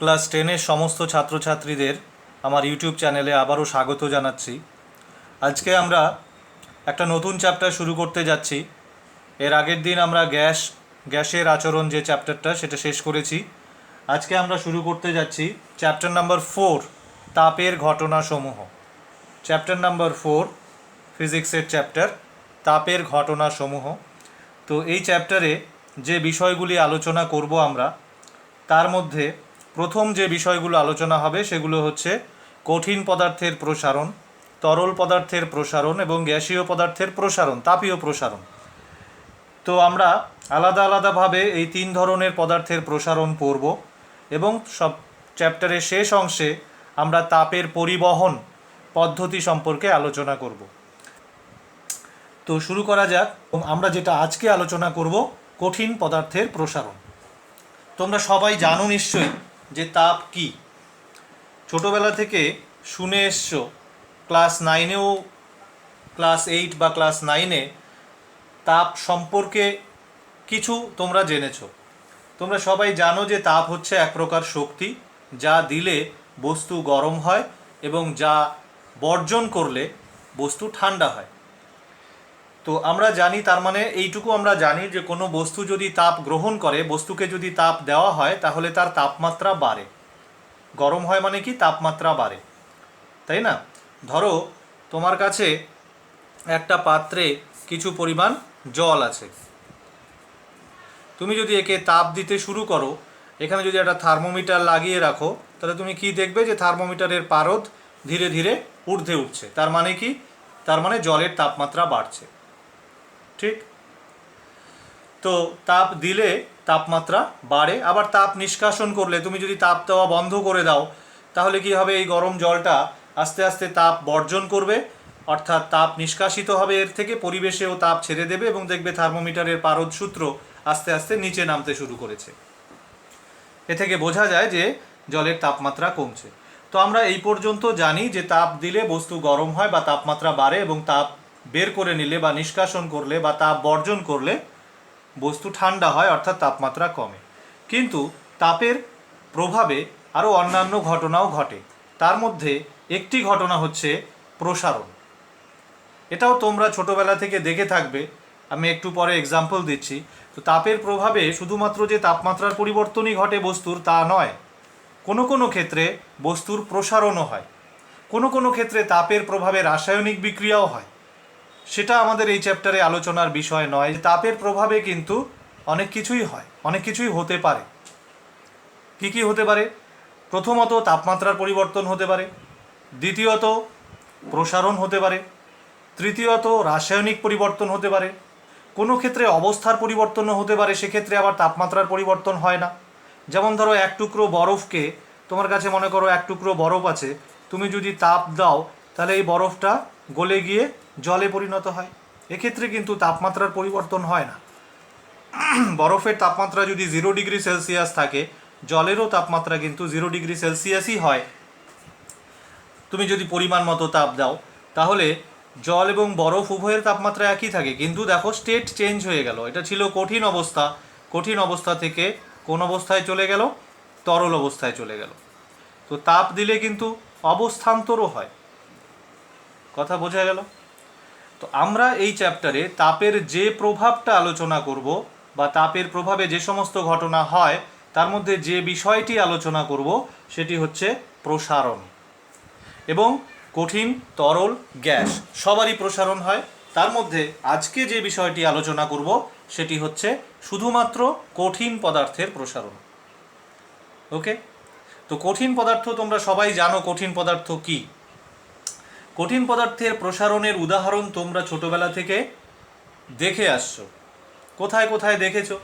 Class 10-এর সমস্ত ছাত্রছাত্রীদের আমার ইউটিউব চ্যানেলে আবারও স্বাগত জানাচ্ছি। আজকে আমরা একটা নতুন চ্যাপ্টার শুরু করতে যাচ্ছি। এর আগের দিন আমরা গ্যাসের আচরণ যে চ্যাপ্টারটা সেটা শেষ করেছি। আজকে আমরা শুরু করতে যাচ্ছি চ্যাপ্টার নাম্বার 4, তাপের ঘটনাসমূহ। চ্যাপ্টার নাম্বার 4, ফিজিক্সের চ্যাপ্টার, তাপের ঘটনাসমূহ। তো এই চ্যাপ্টারে যে বিষয়গুলি আলোচনা করব আমরা, তার মধ্যে প্রথম যে বিষয়গুলো আলোচনা হবে সেগুলো হচ্ছে কঠিন পদার্থের প্রসারণ, তরল পদার্থের প্রসারণ এবং গ্যাসীয় পদার্থের প্রসারণ, তাপীয় প্রসারণ। তো আমরা আলাদা আলাদাভাবে এই 3 ধরনের পদার্থের প্রসারণ পড়ব এবং সব চ্যাপ্টারের শেষ অংশে আমরা তাপের পরিবহন পদ্ধতি সম্পর্কে আলোচনা করব। তো শুরু করা যাক। আমরা যেটা আজকে আলোচনা করব, কঠিন পদার্থের প্রসারণ। তোমরা সবাই জানো নিশ্চয়ই যে তাপ কি। ছোটোবেলা থেকে শুনে এসছো, ক্লাস 9-এও, ক্লাস 8 বা ক্লাস 9-এ তাপ সম্পর্কে কিছু তোমরা জেনেছো। তোমরা সবাই জানো যে তাপ হচ্ছে এক প্রকার শক্তি, যা দিলে বস্তু গরম হয় এবং যা বর্জন করলে বস্তু ঠান্ডা হয়। তো আমরা জানি, তার মানে এইটুকু আমরা জানি যে কোনো বস্তু যদি তাপ গ্রহণ করে, বস্তুকে যদি তাপ দেওয়া হয়, তাহলে তার তাপমাত্রা বাড়ে। গরম হয় মানে কি, তাপমাত্রা বাড়ে, তাই না? ধরো তোমার কাছে একটা পাত্রে কিছু পরিমাণ জল আছে। তুমি যদি একে তাপ দিতে শুরু করো, এখানে যদি একটা থার্মোমিটার লাগিয়ে রাখো, তাহলে তুমি কি দেখবে যে থার্মোমিটারের পারদ ধীরে ধীরে ঊর্ধ্বে উঠছে। তার মানে কি? তার মানে জলের তাপমাত্রা বাড়ছে, ঠিক? তো তাপ দিলে তাপমাত্রা বাড়ে, আবার তাপ নিষ্কাশন করলে, তুমি যদি তাপ দেওয়া বন্ধ করে দাও, তাহলে কি হবে? এই গরম জলটা আস্তে আস্তে তাপ বর্জন করবে, অর্থাৎ তাপ নিষ্কাশিত হবে এর থেকে, পরিবেশেও তাপ ছেড়ে দেবে এবং দেখবে থার্মোমিটারের পারদ সূত্র আস্তে আস্তে নিচে নামতে শুরু করেছে। এ থেকে বোঝা যায় যে জলের তাপমাত্রা কমছে। তো আমরা এই পর্যন্ত জানি যে তাপ দিলে বস্তু গরম হয় বা তাপমাত্রা বাড়ে, এবং তাপ বের করে নিলে বা নিষ্কাশন করলে বা তাপ বর্জন করলে বস্তু ঠান্ডা হয়, অর্থাৎ তাপমাত্রা কমে। কিন্তু তাপের প্রভাবে আরও অন্যান্য ঘটনাও ঘটে। তার মধ্যে একটি ঘটনা হচ্ছে প্রসারণ। এটাও তোমরা ছোটবেলা থেকে দেখে থাকবে, আমি একটু পরে এক্সাম্পল দিচ্ছি। তো তাপের প্রভাবে শুধুমাত্র যে তাপমাত্রার পরিবর্তনই ঘটে বস্তুর, তা নয়। কোনো কোনো ক্ষেত্রে বস্তুর প্রসারণও হয়। কোনো কোনো ক্ষেত্রে তাপের প্রভাবে রাসায়নিক বিক্রিয়াও হয়। সেটা আমাদের এই চ্যাপ্টারে আলোচনার বিষয় নয়। তাপের প্রভাবে কিন্তু অনেক কিছুই হয়, অনেক কিছুই হতে পারে। কি কি হতে পারে? প্রথমত তাপমাত্রার পরিবর্তন হতে পারে, দ্বিতীয়ত প্রসারণ হতে পারে, তৃতীয়ত রাসায়নিক পরিবর্তন হতে পারে, কোনো ক্ষেত্রে অবস্থার পরিবর্তনও হতে পারে, সেক্ষেত্রে আবার তাপমাত্রার পরিবর্তন হয় না। যেমন ধরো এক টুকরো বরফকে, তোমার কাছে মনে করো এক টুকরো বরফ আছে, তুমি যদি তাপ দাও, তাহলে এই বরফটা গলে গিয়ে জলে পরিণত হয়। এক্ষেত্রে কিন্তু তাপমাত্রার পরিবর্তন হয় না। বরফের তাপমাত্রা যদি 0 ডিগ্রি সেলসিয়াস থাকে, জলেরও তাপমাত্রা কিন্তু 0 ডিগ্রি সেলসিয়াসই হয়। তুমি যদি পরিমাণ মতো তাপ দাও, তাহলে জল এবং বরফ উভয়ের তাপমাত্রা একই থাকে, কিন্তু দেখো স্টেট চেঞ্জ হয়ে গেল। এটা ছিল কঠিন অবস্থা, কঠিন অবস্থা থেকে কোন অবস্থায় চলে গেল? তরল অবস্থায় চলে গেল। তো তাপ দিলে কিন্তু অবস্থান্তরও হয়। কথা বোঝা গেল? তো আমরা এই চ্যাপ্টারে তাপের যে প্রভাবটা আলোচনা করব, বা তাপের প্রভাবে যে সমস্ত ঘটনা হয়, তার মধ্যে যে বিষয়টি আলোচনা করব সেটি হচ্ছে প্রসারণ। এবং কঠিন, তরল, গ্যাস সবারই প্রসারণ হয়। তার মধ্যে আজকে যে বিষয়টি আলোচনা করব সেটি হচ্ছে শুধুমাত্র কঠিন পদার্থের প্রসারণ। ওকে? তো কঠিন পদার্থ, তোমরা সবাই জানো কঠিন পদার্থ কি। কঠিন পদার্থের প্রসারণের উদাহরণ তোমরা ছোটবেলা থেকে দেখে আসছো। কোথায় কোথায় দেখেছো?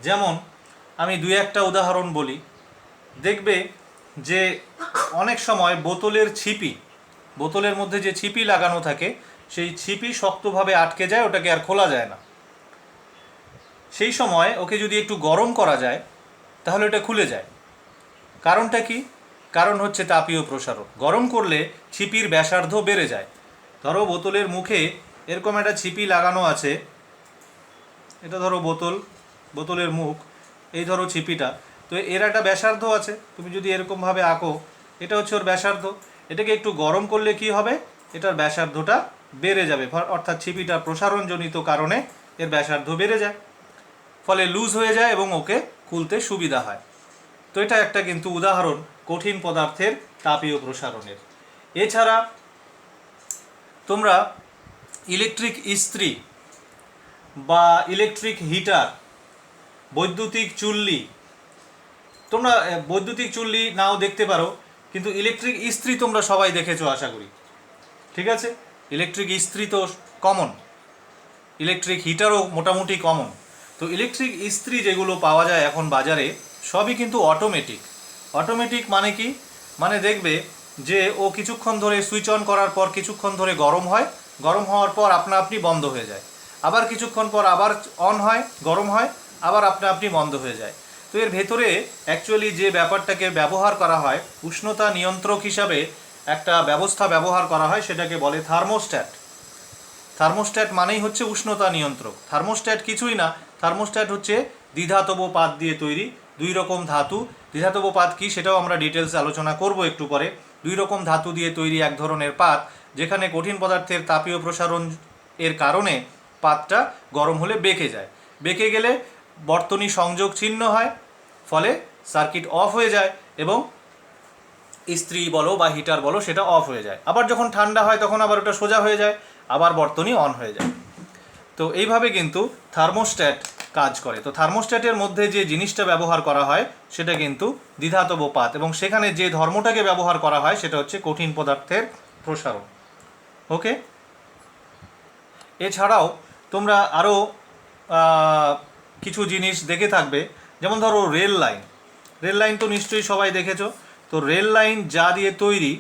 যেমন আমি 2-1টা উদাহরণ বলি। দেখবে যে অনেক সময় বোতলের ছিপি, বোতলের মধ্যে যে ছিপি লাগানো থাকে, সেই ছিপি শক্তভাবে আটকে যায়, ওটাকে আর খোলা যায় না। সেই সময় ওকে যদি একটু গরম করা যায়, তাহলে ওটা খুলে যায়। কারণটা কি? কারণ হচ্ছে তাপীয় প্রসারণ। গরম করলে ছিপির ব্যাসার্ধ বেড়ে যায়। ধরো বোতলের মুখে এরকম একটা ছিপি লাগানো আছে, এটা ধরো বোতলের মুখ, এই ধরো ছিপিটা। তো এর একটা ব্যাসার্ধ আছে, তুমি যদি এরকমভাবে আঁকো, এটা হচ্ছে ওর ব্যাসার্ধ। এটাকে একটু গরম করলে কি হবে, এটার ব্যাসার্ধটা বেড়ে যাবে, অর্থাৎ ছিপিটার প্রসারণজনিত কারণে এর ব্যাসার্ধ বেড়ে যায়, ফলে লুজ হয়ে যায় এবং ওকে খুলতে সুবিধা হয়। তো এটা একটা কিন্তু উদাহরণ কঠিন পদার্থের তাপীয় প্রসারণের। এছাড়া তোমরা ইলেকট্রিক ইস্ত্রি বা ইলেকট্রিক হিটার, বৈদ্যুতিক চুল্লি, তোমরা বৈদ্যুতিক চুল্লি নাও দেখতে পারো, কিন্তু ইলেকট্রিক ইস্ত্রি তোমরা সবাই দেখেছো আশা করি, ঠিক আছে? ইলেকট্রিক ইস্ত্রি তো কমন, ইলেকট্রিক হিটারও মোটামুটি কমন। তো ইলেকট্রিক ইস্ত্রি যেগুলো পাওয়া যায় এখন বাজারে সবই কিন্তু অটোমেটিক। অটোমেটিক মানে কি, মানে দেখবে যে ও কিছুক্ষণ ধরে সুইচ অন করার পর কিছুক্ষণ ধরে গরম হয়, গরম হওয়ার পর আপনা আপনি বন্ধ হয়ে যায়, আবার কিছুক্ষণ পর আবার অন হয়, গরম হয়, আবার আপনা আপনি বন্ধ হয়ে যায়। তো এর ভেতরে অ্যাকচুয়ালি যে ব্যাপারটাকে ব্যবহার করা হয়, উষ্ণতা নিয়ন্ত্রক হিসাবে একটা ব্যবস্থা ব্যবহার করা হয়, সেটাকে বলে থার্মোস্ট্যাট। থার্মোস্ট্যাট মানেই হচ্ছে উষ্ণতা নিয়ন্ত্রক। থার্মোস্ট্যাট কিছুই না, থার্মোস্ট্যাট হচ্ছে দ্বিধাতব পাত দিয়ে তৈরি, দুই রকম ধাতু। দ্বিধাতব পাত কি সেটাও আমরা ডিটেলস আলোচনা করব একটু পরে। দুই রকম ধাতু দিয়ে তৈরি এক ধরনের পাত, যেখানে কঠিন পদার্থের তাপীয় প্রসারণ এর কারণে পাতটা গরম হলে বেঁকে যায়, বেঁকে গেলে বর্তনী সংযোগ ছিন্ন হয়, ফলে সার্কিট অফ হয়ে যায় এবং ইস্ত্রি বলো বা হিটার বলো সেটা অফ হয়ে যায়। আবার যখন ঠান্ডা হয় তখন আবার ওটা সোজা হয়ে যায়, আবার বর্তনী অন হয়ে যায়। তো এইভাবে কিন্তু থার্মোস্ট্যাট কাজ করে। তো থার্মোস্ট্যাটের মধ্যে যে জিনিসটা ব্যবহার করা হয় সেটা কিন্তু দ্বিধাতব পাত, এবং সেখানে যে ধর্মটাকে ব্যবহার করা হয় সেটা হচ্ছে কঠিন পদার্থের প্রসারণ। ওকে, এছাড়াও তোমরা আরও কিছু জিনিস দেখে থাকবে, যেমন ধরো রেল লাইন। রেল লাইন তো নিশ্চয়ই সবাই দেখেছো। তো রেল লাইন যা দিয়ে তৈরি,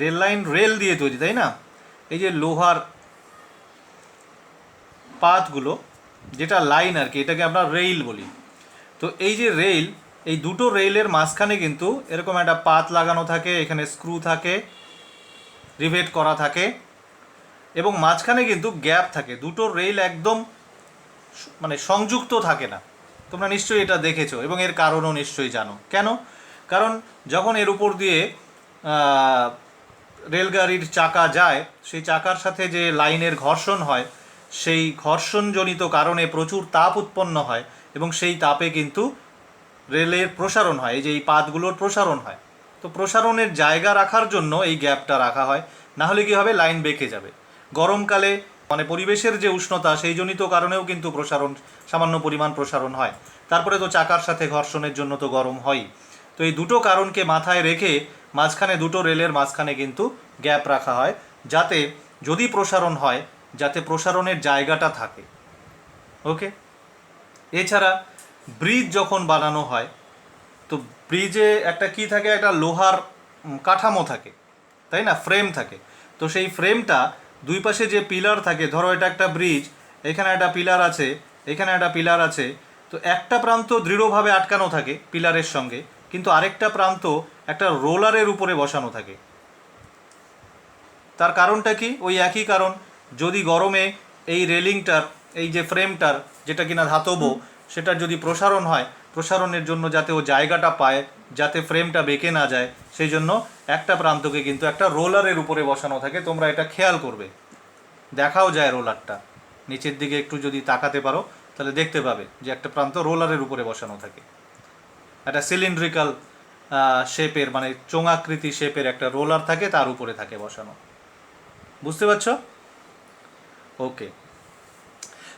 রেল লাইন রেল দিয়ে তৈরি, তাই না? এই যে লোহার পাতগুলো, যেটা লাইন আর কি, এটাকে আমরা রেইল বলি। তো এই যে রেইল, এই দুটো রেইলের মাঝখানে কিন্তু এরকম একটা পাত লাগানো থাকে, এখানে স্ক্রু থাকে, রিভেট করা থাকে, এবং মাঝখানে কিন্তু গ্যাপ থাকে। দুটো রেইল একদম মানে সংযুক্ত থাকে না। তোমরা নিশ্চয়ই এটা দেখেছো এবং এর কারণও নিশ্চয়ই জানো। কেন? কারণ যখন এর উপর দিয়ে রেলগাড়ির চাকা যায়, সেই চাকার সাথে যে লাইনের ঘর্ষণ হয়, সেই ঘর্ষণজনিত কারণে প্রচুর তাপ উৎপন্ন হয় এবং সেই তাপে কিন্তু রেলের প্রসারণ হয়, এই যে এই পাতগুলোর প্রসারণ হয়। তো প্রসারণের জায়গা রাখার জন্য এই গ্যাপটা রাখা হয়, না হলে কী হবে, লাইন বেঁকে যাবে। গরমকালে মানে পরিবেশের যে উষ্ণতা সেই জনিত কারণেও কিন্তু প্রসারণ, সামান্য পরিমাণ প্রসারণ হয়। তারপরে তো চাকার সাথে ঘর্ষণের জন্য তো গরম হয়। তো এই দুটো কারণকে মাথায় রেখে মাঝখানে দুটো রেলের মাঝখানে কিন্তু গ্যাপ রাখা হয়, যাতে যদি প্রসারণ হয় যাতে প্রসারণের জায়গাটা থাকে। ওকে, এছাড়া ব্রিজ যখন বানানো হয়, তো ব্রিজে একটা কি থাকে, একটা লোহার কাঠামো থাকে, তাই না, ফ্রেম থাকে। তো সেই ফ্রেমটা দুই পাশে যে পিলার থাকে, ধরো এটা একটা ব্রিজ, এখানে একটা পিলার আছে, এখানে একটা পিলার আছে। তো একটা প্রান্ত দৃঢ়ভাবে আটকানো থাকে পিলারের সঙ্গে, কিন্তু আরেকটা প্রান্ত একটা রোলারের উপরে বসানো থাকে। তার কারণটা কি? ওই একই কারণ, যদি গরমে এই রেলিংটার, এই যে ফ্রেমটার, যেটা কিনা ধাতব, সেটার যদি প্রসারণ হয়, প্রসারণের জন্য যাতে ও জায়গাটা পায়, যাতে ফ্রেমটা বেঁকে না যায়, সেই জন্য একটা প্রান্তকে কিন্তু একটা রোলারের উপরে বসানো থাকে। তোমরা এটা খেয়াল করবে, দেখাও যায় রোলারটা, নিচের দিকে একটু যদি তাকাতে পারো তাহলে দেখতে পাবে যে একটা প্রান্ত রোলারের উপরে বসানো থাকে। একটা সিলিন্ড্রিক্যাল শেপের, মানে চোঙাকৃতি শেপের একটা রোলার থাকে, তার উপরে থাকে বসানো। বুঝতে পারছ? ওকে,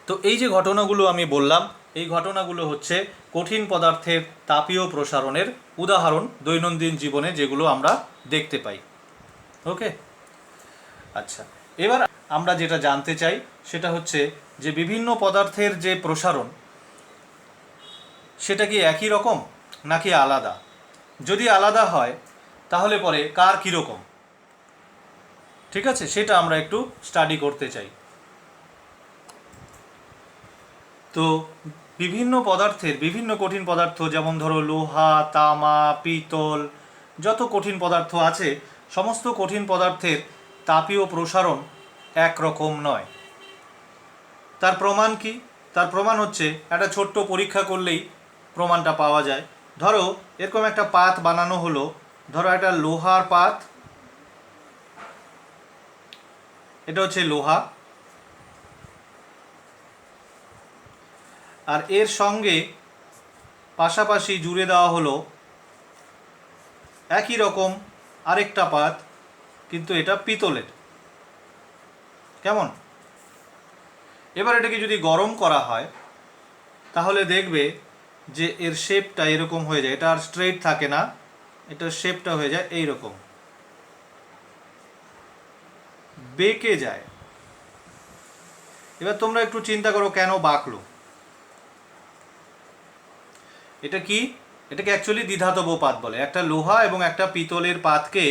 তো এই যে ঘটনাগুলো আমি বললাম, এই ঘটনাগুলো হচ্ছে কঠিন পদার্থের তাপীয় প্রসারণের উদাহরণ, দৈনন্দিন জীবনে যেগুলো আমরা দেখতে পাই। ওকে, আচ্ছা, এবার আমরা যেটা জানতে চাই সেটা হচ্ছে যে বিভিন্ন পদার্থের যে প্রসারণ, সেটা কি একই রকম নাকি আলাদা? যদি আলাদা হয় তাহলে পরে কার কীরকম, ঠিক আছে, সেটা আমরা একটু স্টাডি করতে চাই। তো বিভিন্ন পদার্থের, বিভিন্ন কঠিন পদার্থ, যেমন ধরো লোহা, তামা, পিতল, যত কঠিন পদার্থ আছে, সমস্ত কঠিন পদার্থের তাপীয় প্রসারণ একরকম নয়। তার প্রমাণ কি? তার প্রমাণ হচ্ছে একটা ছোট্ট পরীক্ষা করলেই প্রমাণটা পাওয়া যায়। ধরো এরকম একটা পাত বানানো হলো, ধরো একটা লোহার পাত, এটা হচ্ছে লোহা, আর এর সঙ্গে পাশাপাশি জুড়ে দেওয়া হলো একই রকম আরেকটা পাত, কিন্তু এটা পিতলের। কেমন? এবার এটাকে যদি গরম করা হয় তাহলে দেখবে যে এর শেপটা এরকম হয়ে যায়, এটা আর স্ট্রেট থাকে না, এটার শেপটা হয়ে যায় এইরকম, বেঁকে যায়। এবার তোমরা একটু চিন্তা করো কেন বাঁকলো। এটা কি? এটাকে অ্যাকচুয়ালি দ্বিধাতব পাত বলে। একটা লোহা এবং একটা পিতলের পাতকে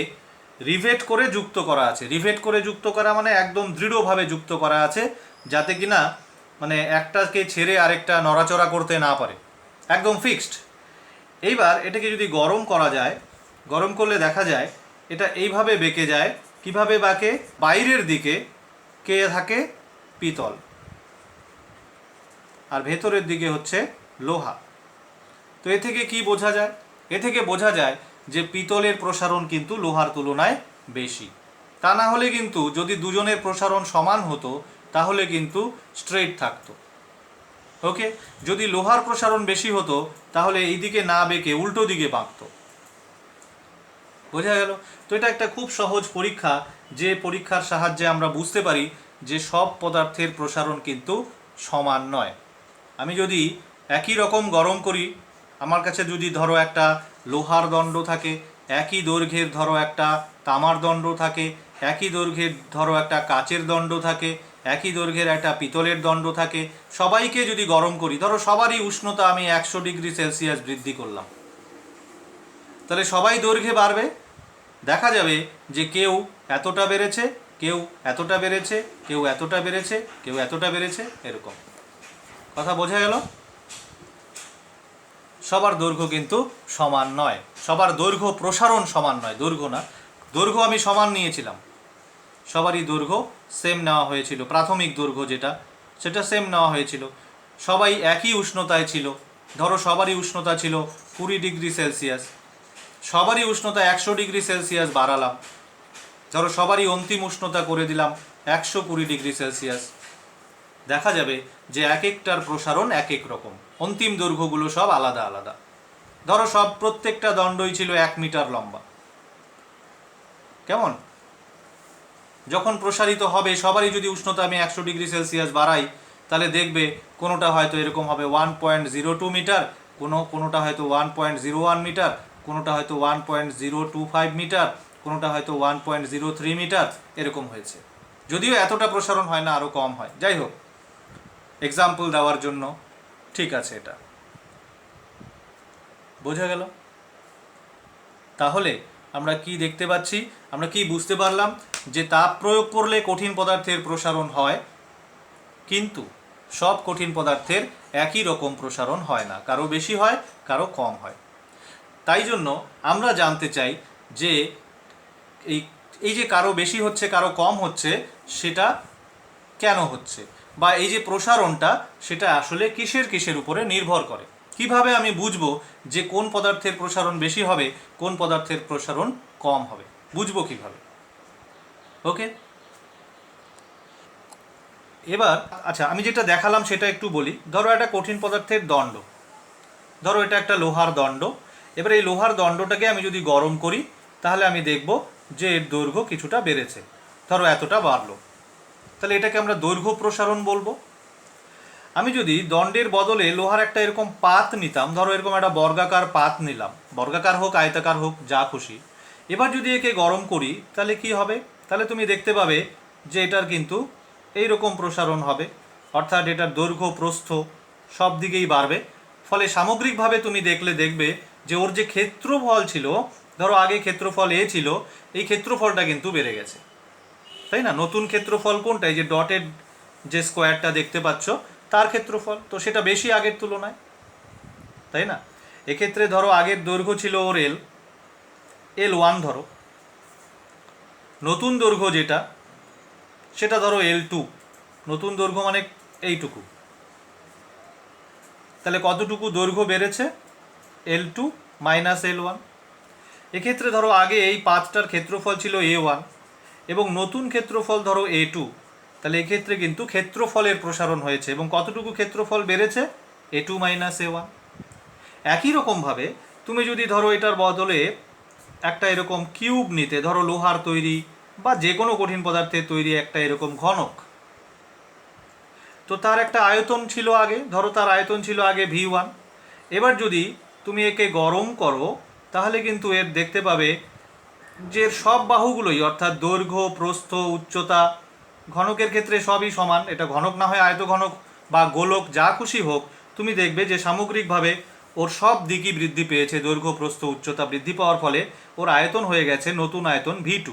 রিভেট করে যুক্ত করা আছে। রিভেট করে যুক্ত করা মানে একদম দৃঢ়ভাবে যুক্ত করা আছে, যাতে কিনা মানে একটাকে ছেড়ে আরেকটা নড়াচড়া করতে না পারে, একদম ফিক্সড। এইবার এটাকে যদি গরম করা যায়, গরম করলে দেখা যায় এটা এইভাবে বেঁকে যায়। কিভাবে বাঁকে? বাইরের দিকে কে থাকে পিতল, আর ভেতরের দিকে হচ্ছে লোহা। তো এ থেকে কি বোঝা যায়? এ থেকে বোঝা যায় যে পিতলের প্রসারণ কিন্তু লোহার তুলনায় বেশি। তা না হলে কিন্তু যদি দুজনের প্রসারণ সমান হতো তাহলে কিন্তু স্ট্রেট থাকতো। ওকে, যদি লোহার প্রসারণ বেশি হতো তাহলে এই দিকে না বেঁকে উল্টো দিকে বাঁকতো। বোঝা গেল? তো এটা একটা খুব সহজ পরীক্ষা, যে পরীক্ষার সাহায্যে আমরা বুঝতে পারি যে সব পদার্থের প্রসারণ কিন্তু সমান নয়। আমি যদি একই রকম গরম করি, আমার কাছে যদি ধরো একটা লোহার দণ্ড থাকে, একই দৈর্ঘ্যের ধরো একটা তামার দণ্ড থাকে, একই দৈর্ঘ্যের ধরো একটা কাচের দণ্ড থাকে, একই দৈর্ঘ্যের একটা পিতলের দণ্ড থাকে, সবাইকে যদি গরম করি, ধরো সবারই উষ্ণতা আমি 100 ডিগ্রি সেলসিয়াস বৃদ্ধি করলাম, তাহলে সবাই দৈর্ঘ্যে বাড়বে। দেখা যাবে যে কেউ এতটা বেড়েছে, কেউ এতটা বেড়েছে, কেউ এতটা বেড়েছে, কেউ এতটা বেড়েছে, এরকম। কথা বোঝা গেল? সবার দৈর্ঘ্য কিন্তু সমান নয়, সবার দৈর্ঘ্য প্রসারণ সমান নয়, দৈর্ঘ্য না, দৈর্ঘ্য আমি সমান নিয়েছিলাম, সবারই দৈর্ঘ্য সেম নেওয়া হয়েছিল, প্রাথমিক দৈর্ঘ্য যেটা সেটা সেম নেওয়া হয়েছিল, সবাই একই উষ্ণতায় ছিল। ধরো সবারই উষ্ণতা ছিল 20 ডিগ্রি সেলসিয়াস, সবারই উষ্ণতা 100 ডিগ্রি সেলসিয়াস বাড়ালাম, ধরো সবারই অন্তিম উষ্ণতা করে দিলাম 120 ডিগ্রি সেলসিয়াস। দেখা যাবে যে এক একটার প্রসারণ এক এক রকম, অন্তিম দৈর্ঘ্যগুলো সব আলাদা আলাদা। ধরো সব প্রত্যেকটা দণ্ডই ছিল 1 মিটার লম্বা। কেমন? যখন প্রসারিত হবে সবারই যদি উষ্ণতা আমি 100 ডিগ্রি সেলসিয়াস বাড়াই, তাহলে দেখবে কোনোটা হয়তো এরকম হবে 1.02 মিটার, কোনোটা হয়তো 1.01 মিটার, কোনোটা হয়তো 1.025 মিটার, কোনোটা হয়তো 1.03 মিটার, এরকম হয়েছে। যদিও এতটা প্রসারণ হয় না, আরও কম হয়। যাই হোক, এক্সাম্পল দেওয়ার জন্য ঠিক আছে, এটা বোঝা গেল? তাহলে আমরা কি দেখতে পাচ্ছি, আমরা কি বুঝতে পারলাম? যে তাপ প্রয়োগ করলে কঠিন পদার্থের প্রসারণ হয়, কিন্তু সব কঠিন পদার্থের একই রকম প্রসারণ হয় না, কারো বেশি হয়, কারো কম হয়। তাই জন্য আমরা জানতে চাই যে এই এই যে কারো বেশি হচ্ছে কারো কম হচ্ছে সেটা কেন হচ্ছে, বা এই যে প্রসারণটা সেটা আসলে কিসের কিসের উপরে নির্ভর করে। কিভাবে আমি বুঝবো যে কোন পদার্থের প্রসারণ বেশি হবে, কোন পদার্থের প্রসারণ কম হবে, বুঝবো কিভাবে? ওকে, এবার আচ্ছা আমি যেটা দেখালাম সেটা একটু বলি। ধরো একটা কঠিন পদার্থের দণ্ড, ধরো এটা একটা লোহার দণ্ড। এবার এই লোহার দণ্ডটাকে আমি যদি গরম করি তাহলে আমি দেখব যে এর দৈর্ঘ্য কিছুটা বেড়েছে, ধরো এতটা বাড়লো, তাহলে এটাকে আমরা দৈর্ঘ্য প্রসারণ বলবো। আমি যদি দণ্ডের বদলে লোহার একটা এরকম পাত নিতাম, ধরো এরকম একটা বর্গাকার পাত নিলাম, বর্গাকার হোক আয়তাকার হোক যা খুশি, এবার যদি একে গরম করি তাহলে কি হবে? তাহলে তুমি দেখতে পাবে যে এটার কিন্তু এই রকম প্রসারণ হবে, অর্থাৎ এটার দৈর্ঘ্য প্রস্থ সব দিকেই বাড়বে। ফলে সামগ্রিকভাবে তুমি দেখবে যে ওর যে ক্ষেত্রফল ছিল, ধরো আগে ক্ষেত্রফল এ ছিল, এই ক্ষেত্রফলটা কিন্তু বেড়ে গেছে, তাই না? নতুন ক্ষেত্রফল কোনটা? এই যে ডটেড যে স্কোয়ারটা দেখতে পাচ্ছ তার ক্ষেত্রফল, তো সেটা বেশি আগের তুলনায়, তাই না? এক্ষেত্রে ধরো আগের দৈর্ঘ্য ছিল ওর L1, ধরো নতুন দৈর্ঘ্য যেটা সেটা ধরো L2, নতুন দৈর্ঘ্য মানে এইটুকু। তাহলে কতটুকু দৈর্ঘ্য বেড়েছে? L2 minus L1। এক্ষেত্রে ধরো আগে এই পাথটার ক্ষেত্রফল ছিল A1 এবং নতুন ক্ষেত্রফল ধরো A2, তাহলে এক্ষেত্রে কিন্তু ক্ষেত্রফলের প্রসারণ হয়েছে এবং কতটুকু ক্ষেত্রফল বেড়েছে? A2 minus A1। একই রকমভাবে তুমি যদি ধরো এটার বদলে একটা এরকম কিউব নিতে, ধরো লোহার তৈরি বা যে কোনো কঠিন পদার্থের তৈরি একটা এরকম ঘনক, তো তার একটা আয়তন ছিল আগে, ধরো তার আয়তন ছিল আগে V1। এবার যদি তুমি একে গরম করো তাহলে কিন্তু এর দেখতে পাবে যে সব বাহুগুলোই, অর্থাৎ দৈর্ঘ্য, প্রস্থ, উচ্চতা, ঘনকের ক্ষেত্রে সবই সমান। এটা ঘনক না হয় আয়ত ঘনক বা গোলক যা খুশি হোক, তুমি দেখবে যে সামগ্রিকভাবে ওর সব দিকই বৃদ্ধি পেয়েছে। দৈর্ঘ্য, প্রস্থ, উচ্চতা বৃদ্ধি পাওয়ার ফলে ওর আয়তন হয়ে গেছে নতুন আয়তন V2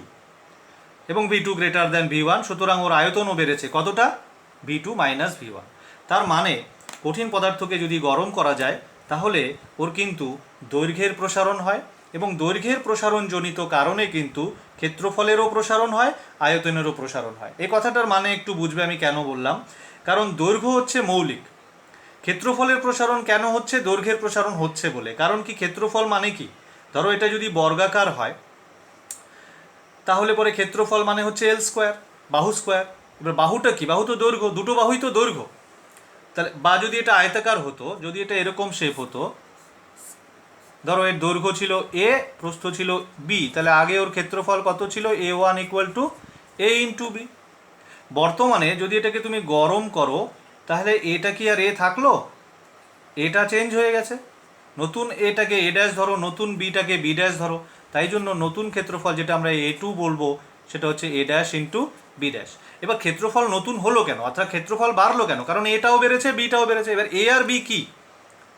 এবং V2 গ্রেটার দ্যান V1, সুতরাং ওর আয়তনও বেড়েছে কতটা? V2 minus V1। তার মানে কঠিন পদার্থকে যদি গরম করা যায় তাহলে ওর কিন্তু দৈর্ঘ্যের প্রসারণ হয় এবং দৈর্ঘ্যের প্রসারণজনিত কারণে কিন্তু ক্ষেত্রফলেরও প্রসারণ হয়, আয়তনেরও প্রসারণ হয়। এই কথাটার মানে একটু বুঝবে আমি কেন বললাম। কারণ দৈর্ঘ্য হচ্ছে মৌলিক, ক্ষেত্রফলের প্রসারণ কেন হচ্ছে? দৈর্ঘ্যের প্রসারণ হচ্ছে বলে। কারণ কি? ক্ষেত্রফল মানে কি? ধরো এটা যদি বর্গাকার হয় তাহলে পরে ক্ষেত্রফল মানে হচ্ছে L স্কোয়ার, বাহু স্কোয়ার। এবার বাহুটা কি? বাহু তো দৈর্ঘ্য, দুটো বাহুই তো দৈর্ঘ্য। তাহলে বা যদি এটা আয়তাকার হতো, যদি এটা এরকম শেপ হতো, ধরো এর দৈর্ঘ্য ছিল A, প্রস্থ ছিল B, তাহলে আগে ওর ক্ষেত্রফল কত ছিল? A1 equal to A into B। বর্তমানে যদি এটাকে তুমি গরম করো তাহলে এটা কি আর A থাকলো? এটা চেঞ্জ হয়ে গেছে। নতুন এটাকে A ড্যাশ ধরো, নতুন বিটাকে B ড্যাশ ধরো, তাই জন্য নতুন ক্ষেত্রফল যেটা আমরা A2 বলবো সেটা হচ্ছে A dash into B dash. এবার ক্ষেত্রফল নতুন হলো কেন, অর্থাৎ ক্ষেত্রফল বাড়লো কেন? কারণ এটাও বেড়েছে, বিটাও বেড়েছে। এবার A আর B কি?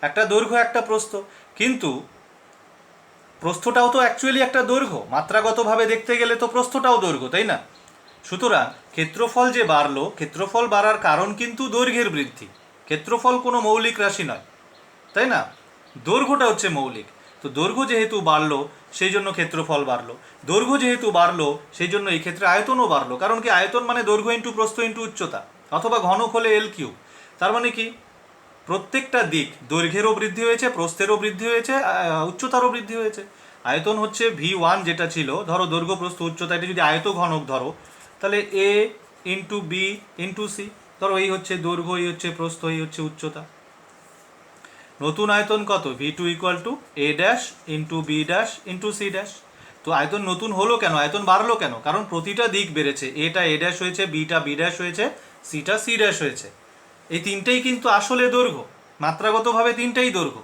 একটা দৈর্ঘ্য, একটা প্রস্থ, কিন্তু প্রস্থটাও তো অ্যাকচুয়ালি একটা দৈর্ঘ্য। মাত্রাগতভাবে দেখতে গেলে তো প্রস্থটাও দৈর্ঘ্য, তাই না? সুতরাং ক্ষেত্রফল যে বাড়লো, ক্ষেত্রফল বাড়ার কারণ কিন্তু দৈর্ঘ্যের বৃদ্ধি। ক্ষেত্রফল কোনো মৌলিক রাশি নয়, তাই না? দৈর্ঘ্যটা হচ্ছে মৌলিক। তো দৈর্ঘ্য যেহেতু বাড়লো সেই জন্য ক্ষেত্রফল বাড়লো, দৈর্ঘ্য যেহেতু বাড়লো সেই জন্য এই ক্ষেত্রে আয়তনও বাড়লো। কারণ কি? আয়তন মানে দৈর্ঘ্য ইন্টু প্রস্থ ইন্টু উচ্চতা, অথবা ঘনক হলে L3। তার মানে কি? প্রত্যেকটা দিক, দৈর্ঘ্যেরও বৃদ্ধি হয়েছে, প্রস্থেরও বৃদ্ধি হয়েছে, উচ্চতারও বৃদ্ধি হয়েছে। আয়তন হচ্ছে V1 যেটা ছিল, ধরো দৈর্ঘ্য, প্রস্থ, উচ্চতা, এটা যদি আয়ত ঘনক ধরো তাহলে A into B into C। ধরো এই হচ্ছে দৈর্ঘ্য, এই হচ্ছে প্রস্থ, এই হচ্ছে উচ্চতা। নতুন আয়তন কত? V2 equal two A dash into B dash into C dash. তো আয়তন নতুন হলো কেন, আয়তন বাড়লো কেন? কারণ প্রতিটা দিক বেড়েছে। এটা A ড্যাশ হয়েছে, বিটা B ড্যাশ হয়েছে, সিটা C ড্যাশ হয়েছে। এই তিনটেই কিন্তু আসলে দৈর্ঘ্য, মাত্রাগতভাবে তিনটেই দৈর্ঘ্য,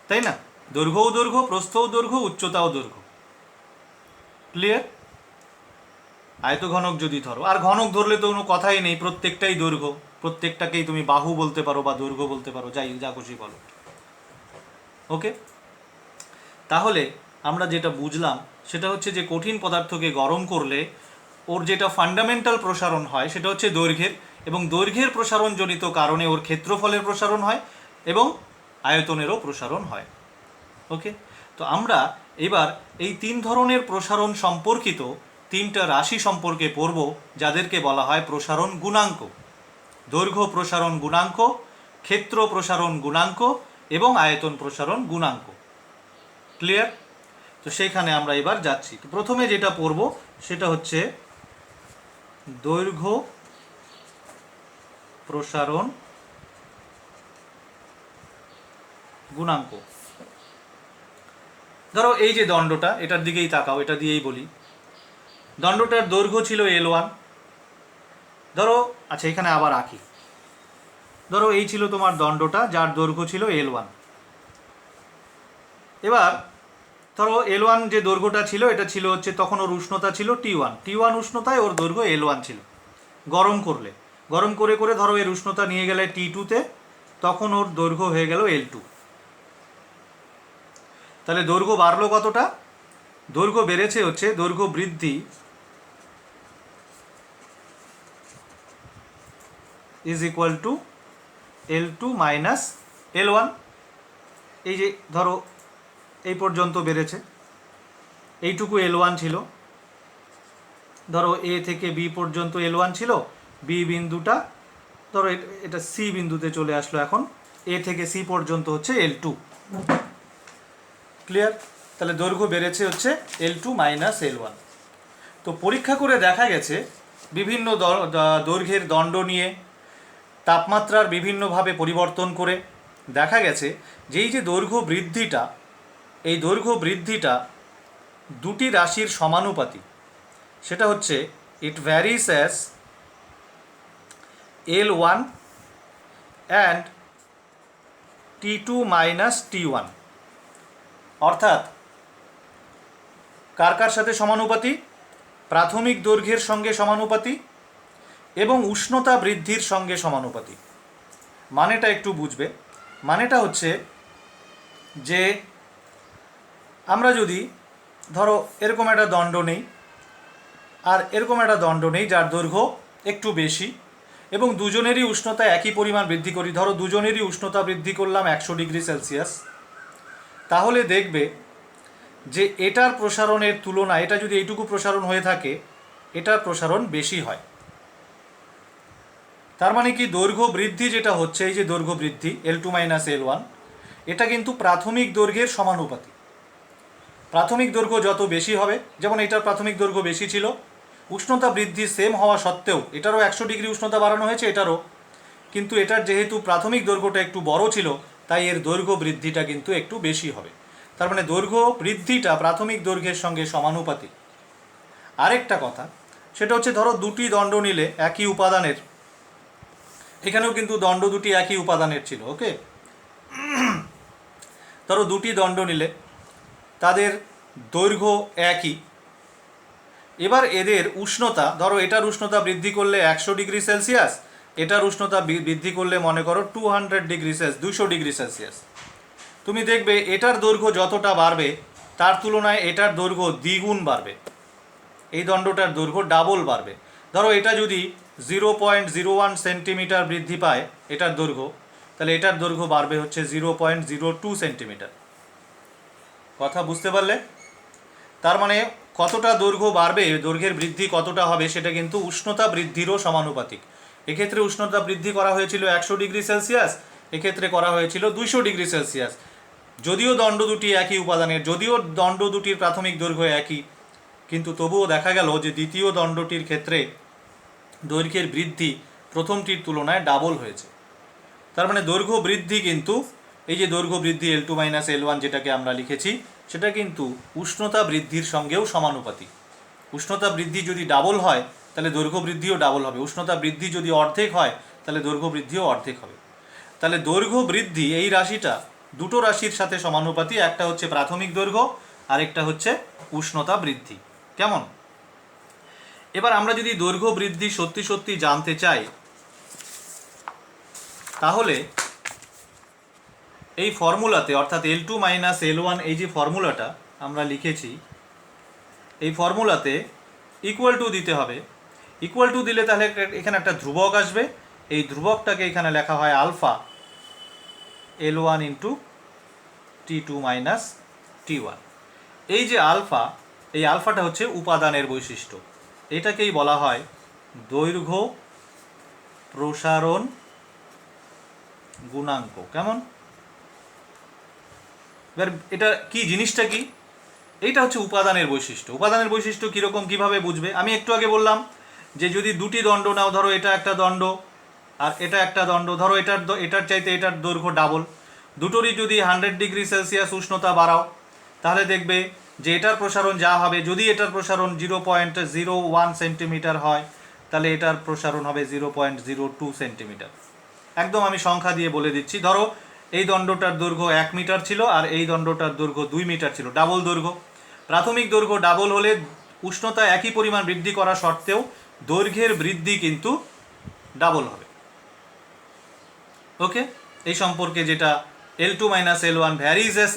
তাই না? দৈর্ঘ্যও দৈর্ঘ্য, প্রস্থও দৈর্ঘ্য, উচ্চতাও দৈর্ঘ্য। ক্লিয়ার? আয়তঘনক যদি ধরো, আর ঘনক ধরলে তো কোনো কথাই নেই, প্রত্যেকটাই দৈর্ঘ্য, প্রত্যেকটাকেই তুমি বাহু বলতে পারো বা দৈর্ঘ্য বলতে পারো, যাই যা খুশি বলো। ওকে, তাহলে আমরা যেটা বুঝলাম সেটা হচ্ছে যে কঠিন পদার্থকে গরম করলে ওর যেটা ফান্ডামেন্টাল প্রসারণ হয় সেটা হচ্ছে দৈর্ঘ্যের, এবং দৈর্ঘ্যের প্রসারণজনিত কারণে ওর ক্ষেত্রফলের প্রসারণ হয় এবং আয়তনেরও প্রসারণ হয়। ওকে, তো আমরা এবার এই তিন ধরনের প্রসারণ সম্পর্কিত তিনটা রাশি সম্পর্কে পড়ব, যাদেরকে বলা হয় প্রসারণ গুণাঙ্ক। দৈর্ঘ্য প্রসারণ গুণাঙ্ক, ক্ষেত্র প্রসারণ গুণাঙ্ক এবং আয়তন প্রসারণ গুণাঙ্ক। ক্লিয়ার? তো সেইখানে আমরা এবার যাচ্ছি। তো প্রথমে যেটা পড়ব সেটা হচ্ছে দৈর্ঘ্য প্রসারণ গুণাঙ্ক। ধরো এই যে দণ্ডটা, এটার দিকেই তাকাও, এটা দিয়েই বলি। দণ্ডটার দৈর্ঘ্য ছিল L1। ধরো, আচ্ছা এখানে আবার আঁকি। ধরো এই ছিল তোমার দণ্ডটা, যার দৈর্ঘ্য ছিল L1। এবার ধরো L1 যে দৈর্ঘ্যটা ছিল, এটা ছিল হচ্ছে, তখন ওর উষ্ণতা ছিল T1। T1 উষ্ণতায় ওর দৈর্ঘ্য L1 ছিল। গরম করলে, গরম করে করে ধরো এর উষ্ণতা নিয়ে গেলে T2-তে, তখন ওর দৈর্ঘ্য হয়ে গেল L2। তাহলে দৈর্ঘ্য বাড়লো কতটা? দৈর্ঘ্য বেড়েছে হচ্ছে, দৈর্ঘ্য বৃদ্ধি is equal two L2 minus L1। এই যে ধরো এই পর্যন্ত বেড়েছে, এইটুকু L1 ছিল। ধরো A থেকে B পর্যন্ত L1 ছিল, B বিন্দুটা ধরো এটা C বিন্দুতে চলে আসলো। এখন A থেকে C পর্যন্ত হচ্ছে L2। ক্লিয়ার? তাহলে দৈর্ঘ্য বেড়েছে হচ্ছে L2 মাইনাস L1। তো পরীক্ষা করে দেখা গেছে বিভিন্ন দৈর্ঘ্যের দণ্ড নিয়ে তাপমাত্রার বিভিন্নভাবে পরিবর্তন করে দেখা গেছে যে এই যে দৈর্ঘ্য বৃদ্ধিটা, এই দৈর্ঘ্য বৃদ্ধিটা দুটি রাশির সমানুপাতিক। সেটা হচ্ছে it varies as L1 and T2 minus T1। অর্থাৎ কার কার সাথে সমানুপাতি? প্রাথমিক দৈর্ঘ্যের সঙ্গে সমানুপাতি এবং উষ্ণতা বৃদ্ধির সঙ্গে সমানুপাতি। মানেটা একটু বুঝবে। মানেটা হচ্ছে যে আমরা যদি ধরো এরকম একটা দণ্ড নেই আর এরকম একটা দণ্ড নেই যার দৈর্ঘ্য একটু বেশি এবং দুজনেরই উষ্ণতা একই পরিমাণ বৃদ্ধি করি, ধরো দুজনেরই উষ্ণতা বৃদ্ধি করলাম 100 ডিগ্রি সেলসিয়াস, তাহলে দেখবে যে এটার প্রসারণের তুলনায় এটা যদি এইটুকু প্রসারণ হয়ে থাকে, এটার প্রসারণ বেশি হয়। তার মানে কি দৈর্ঘ্য বৃদ্ধি যেটা হচ্ছে, এই যে দৈর্ঘ্য বৃদ্ধি L2 মাইনাস L1, এটা কিন্তু প্রাথমিক দৈর্ঘ্যের সমানুপাতিক। প্রাথমিক দৈর্ঘ্য যত বেশি হবে, যেমন এটার প্রাথমিক দৈর্ঘ্য বেশি ছিল, উষ্ণতা বৃদ্ধি সেম হওয়া সত্ত্বেও এটারও 100 ডিগ্রি উষ্ণতা বাড়ানো হয়েছে এটারও, কিন্তু এটার যেহেতু প্রাথমিক দৈর্ঘ্যটা একটু বড় ছিল তাই এর দৈর্ঘ্য বৃদ্ধিটা কিন্তু একটু বেশি হবে। তার মানে দৈর্ঘ্য বৃদ্ধিটা প্রাথমিক দৈর্ঘ্যের সঙ্গে সমানুপাতিক। আরেকটা কথা সেটা হচ্ছে ধরো দুটি দণ্ড নিলে একই উপাদানের, এখানেও কিন্তু দণ্ড দুটি একই উপাদানের ছিল, ওকে। ধরো দুটি দণ্ড নিলে তাদের দৈর্ঘ্য একই, এবার এদের উষ্ণতা, ধরো এটার উষ্ণতা বৃদ্ধি করলে 100 ডিগ্রি সেলসিয়াস, এটার উষ্ণতা বৃদ্ধি করলে মনে করো 200 ডিগ্রি সেলসিয়াস, 200 ডিগ্রি সেলসিয়াস। তুমি দেখবে এটার দৈর্ঘ্য যতটা বাড়বে তার তুলনায় এটার দৈর্ঘ্য দ্বিগুণ বাড়বে, এই দণ্ডটার দৈর্ঘ্য ডাবল বাড়বে। ধরো এটা যদি 0.01 সেন্টিমিটার বৃদ্ধি পায় এটার দৈর্ঘ্য, তাহলে এটার দৈর্ঘ্য বাড়বে হচ্ছে 0.02 সেন্টিমিটার। কথা বুঝতে পারলে? তার মানে কতটা দৈর্ঘ্য বাড়বে, দৈর্ঘ্যের বৃদ্ধি কতটা হবে সেটা কিন্তু উষ্ণতা বৃদ্ধিরও সমানুপাতিক। এক্ষেত্রে উষ্ণতা বৃদ্ধি করা হয়েছিল 100 ডিগ্রি সেলসিয়াস, এক্ষেত্রে করা হয়েছিল 200 ডিগ্রি সেলসিয়াস। যদিও দণ্ড দুটি একই উপাদানের, যদিও দণ্ড দুটির প্রাথমিক দৈর্ঘ্য একই, কিন্তু তবুও দেখা গেল যে দ্বিতীয় দণ্ডটির ক্ষেত্রে দৈর্ঘ্যের বৃদ্ধি প্রথমটির তুলনায় ডাবল হয়েছে। তার মানে দৈর্ঘ্য বৃদ্ধি কিন্তু, এই যে দৈর্ঘ্য বৃদ্ধি L2 মাইনাস L1 যেটাকে আমরা লিখেছি, সেটা কিন্তু উষ্ণতা বৃদ্ধির সঙ্গেও সমানুপাতিক। উষ্ণতা বৃদ্ধি যদি ডাবল হয় তাহলে দৈর্ঘ্য বৃদ্ধিও ডাবল হবে, উষ্ণতা বৃদ্ধি যদি অর্ধেক হয় তাহলে দৈর্ঘ্য বৃদ্ধিও অর্ধেক হবে। তাহলে দৈর্ঘ্য বৃদ্ধি এই রাশিটা দুটো রাশির সাথে সমানুপাতি, একটা হচ্ছে প্রাথমিক দৈর্ঘ্য আরেকটা হচ্ছে উষ্ণতা বৃদ্ধি। কেমন? এবার আমরা যদি দৈর্ঘ্য বৃদ্ধি সত্যি সত্যি জানতে চাই তাহলে এই ফর্মুলাতে, অর্থাৎ L2 মাইনাস L1 এই যে ফর্মুলাটা আমরা লিখেছি, এই ফর্মুলাতে ইকুয়াল টু দিতে হবে। ইকুয়াল টু দিলে তাহলে এখানে একটা ধ্রুবক আসবে, এই ধ্রুবকটাকে এখানে লেখা হয় alpha L1 into T2 minus T1। এই যে আলফা, এই আলফাটা হচ্ছে উপাদানের বৈশিষ্ট্য, এটাকেই বলা হয় দৈর্ঘ্য প্রসারণ গুণাঙ্ক। কেমন? এবার এটা কি, জিনিসটা কি? এইটা হচ্ছে উপাদানের বৈশিষ্ট্য। উপাদানের বৈশিষ্ট্য কীরকম, কীভাবে বুঝবে? আমি একটু আগে বললাম যে যদি দুটি দণ্ড নাও, ধরো এটা একটা দণ্ড আর এটা একটা দণ্ড, ধরো এটার চাইতে এটার দৈর্ঘ্য ডাবল, দুটোরই যদি 100 ডিগ্রি সেলসিয়াস উষ্ণতা বাড়াও তাহলে দেখবে যে এটার প্রসারণ যা হবে, যদি এটার প্রসারণ 0.01 সেন্টিমিটার হয় তাহলে এটার প্রসারণ হবে 0.02 সেন্টিমিটার। একদম আমি সংখ্যা দিয়ে বলে দিচ্ছি, ধরো এই দণ্ডটার দৈর্ঘ্য 1 মিটার ছিল আর এই দণ্ডটার দৈর্ঘ্য 2 মিটার ছিল, ডাবল দৈর্ঘ্য। প্রাথমিক দৈর্ঘ্য ডাবল হলে উষ্ণতা একই পরিমাণ বৃদ্ধি করা সত্ত্বেও দৈর্ঘ্যের বৃদ্ধি কিন্তু ডাবল হবে। ওকে, এই সম্পর্কে যেটা L2 minus L1 varies S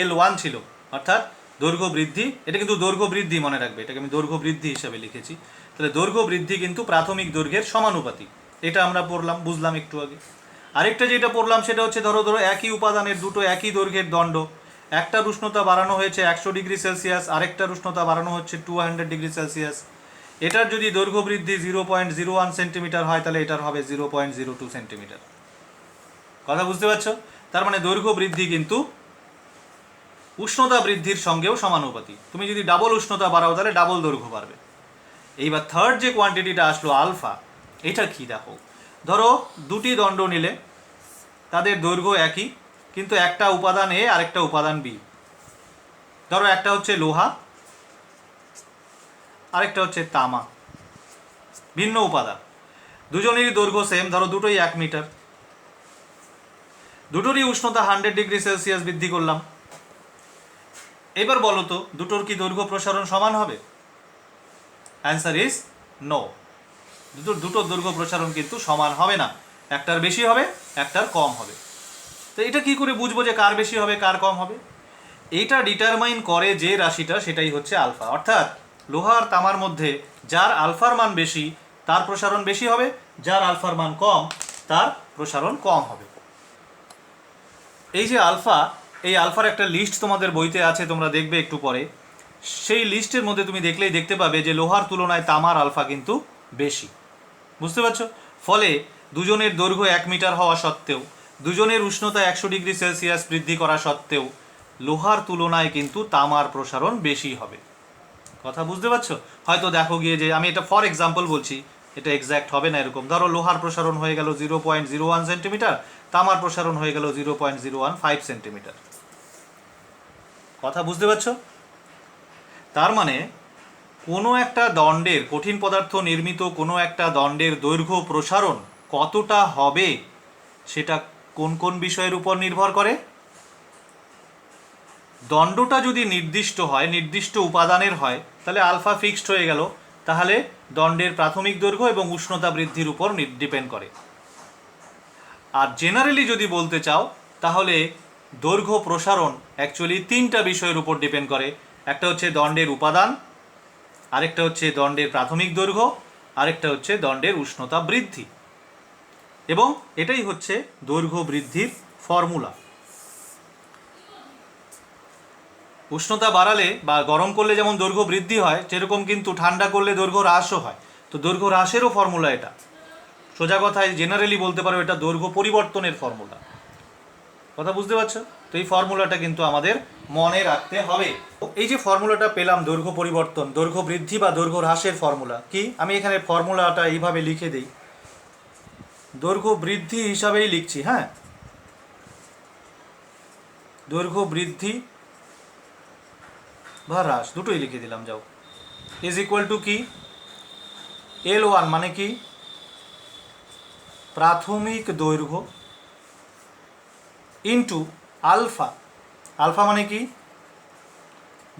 L1 ছিল, অর্থাৎ দৈর্ঘ্য বৃদ্ধি, এটা কিন্তু দৈর্ঘ্য বৃদ্ধি মনে রাখবে, এটাকে আমি দৈর্ঘ্য বৃদ্ধি হিসাবে লিখেছি। তাহলে দৈর্ঘ্য বৃদ্ধি কিন্তু প্রাথমিক দৈর্ঘ্যের সমানুপাতিক, এটা আমরা পড়লাম, বুঝলাম একটু আগে। আরেকটা যেটা পড়লাম সেটা হচ্ছে ধরো একই উপাদানের দুটো একই দৈর্ঘ্যের দণ্ড, একটার উষ্ণতা বাড়ানো হয়েছে 100 ডিগ্রি সেলসিয়াস, আরেকটার উষ্ণতা বাড়ানো হচ্ছে 200 ডিগ্রি সেলসিয়াস। এটার যদি দৈর্ঘ্য বৃদ্ধি 0.01 সেন্টিমিটার হয় তাহলে এটার হবে 0.02 সেন্টিমিটার। কথা বুঝতে পারছো? তার মানে দৈর্ঘ্য বৃদ্ধি কিন্তু উষ্ণতা বৃদ্ধির সঙ্গেও সমানুপাতিক। তুমি যদি ডাবল উষ্ণতা বাড়াও তাহলে ডাবল দৈর্ঘ্য বাড়বে। এইবার থার্ড যে কোয়ান্টিটিটা আসলো আলফা, এটা কি দেখো, ধরো দুটি দণ্ড নিলে তাদের দৈর্ঘ্য একই, কিন্তু একটা উপাদান এ আরেকটা উপাদান বি। ধরো একটা হচ্ছে লোহা, আরেকটা হচ্ছে তামা, ভিন্ন উপাদান, দুজনেরই দৈর্ঘ্য সেম, ধরো দুটোই 1 মিটার, দুটোরই উষ্ণতা 100 ডিগ্রি সেলসিয়াস বৃদ্ধি করলাম। এবার বলো তো দুটোর কি দৈর্ঘ্য প্রসারণ সমান হবে? Answer is no. দুটোর দৈর্ঘ্য প্রসারণ কিন্তু সমান হবে না, একটার বেশি হবে একটার কম হবে। তো এটা কি করে বুঝবো যে কার বেশি হবে কার কম হবে? এইটা ডিটারমাইন করে যে রাশিটা, সেটাই হচ্ছে আলফা। অর্থাৎ লোহা আর তামার মধ্যে যার আলফার মান বেশি তার প্রসারণ বেশি হবে, যার আলফার মান কম তার প্রসারণ কম হবে। এই যে আলফা, এই আলফার একটা লিস্ট তোমাদের বইতে আছে, তোমরা দেখবে একটু পরে। সেই লিস্টের মধ্যে তুমি দেখলেই দেখতে পাবে যে লোহার তুলনায় তামার আলফা কিন্তু বেশি। বুঝতে পারছো? ফলে দুজনের দৈর্ঘ্য 1 মিটার হওয়া সত্ত্বেও, দুজনের উষ্ণতা 100 ডিগ্রি সেলসিয়াস বৃদ্ধি করা সত্ত্বেও লোহার তুলনায় কিন্তু তামার প্রসারণ বেশি হবে। কথা বুঝতে পারছো? হয়তো দেখো গিয়ে যে, আমি এটা ফর এক্সাম্পল বলছি, এটা এক্স্যাক্ট হবে না এরকম। ধরো লোহার প্রসারণ হয়ে গেল 0.01 সেন্টিমিটার, তামার প্রসারণ হয়ে গেল 0.015 সেন্টিমিটার। কথা বুঝতে পারছো? তার মানে কোনো একটা দণ্ডের, কঠিন পদার্থ নির্মিত কোনো একটা দণ্ডের দৈর্ঘ্য প্রসারণ কতটা হবে সেটা কোন কোন বিষয়ের উপর নির্ভর করে? দণ্ডটা যদি নির্দিষ্ট হয়, নির্দিষ্ট উপাদানের হয়, তাহলে আলফা ফিক্সড হয়ে গেল, তাহলে দণ্ডের প্রাথমিক দৈর্ঘ্য এবং উষ্ণতা বৃদ্ধির উপর ডিপেন্ড করে। আর জেনারেলি যদি বলতে চাও তাহলে দৈর্ঘ্য প্রসারণ অ্যাকচুয়ালি 3টা বিষয়ের উপর ডিপেন্ড করে। একটা হচ্ছে দণ্ডের উপাদান, আরেকটা হচ্ছে দণ্ডের প্রাথমিক দৈর্ঘ্য, আরেকটা হচ্ছে দণ্ডের উষ্ণতা বৃদ্ধি। এবং এটাই হচ্ছে দৈর্ঘ্য বৃদ্ধির ফর্মুলা। উষ্ণতা বাড়ালে বা গরম করলে যেমন দৈর্ঘ্য বৃদ্ধি হয়, সেরকম কিন্তু ঠান্ডা করলে দৈর্ঘ্য হ্রাসও হয়। তো দৈর্ঘ্য হ্রাসেরও ফর্মুলা এটা। সোজা কথায় জেনারেলি বলতে পারো এটা দৈর্ঘ্য পরিবর্তনের ফর্মুলা। কথা বুঝতে পারছো? তো এই ফর্মুলাটা কিন্তু আমাদের মনে রাখতে হবে। এই যে ফর্মুলাটা পেলাম দৈর্ঘ্য পরিবর্তন, দৈর্ঘ্য বৃদ্ধি বা দৈর্ঘ্য হ্রাসের ফর্মুলা কি, আমি এখানে ফর্মুলাটা এইভাবে লিখে দিই, দৈর্ঘ্য বৃদ্ধি হিসাবেই লিখছি। হ্যাঁ, দৈর্ঘ্য বৃদ্ধি বা হ্রাস দুটোই লিখে দিলাম, যাও, ইজ ইকুয়াল টু কি, L1 মানে কি, প্রাথমিক দৈর্ঘ্য, ইন্টু আলফা, আলফা মানে কি,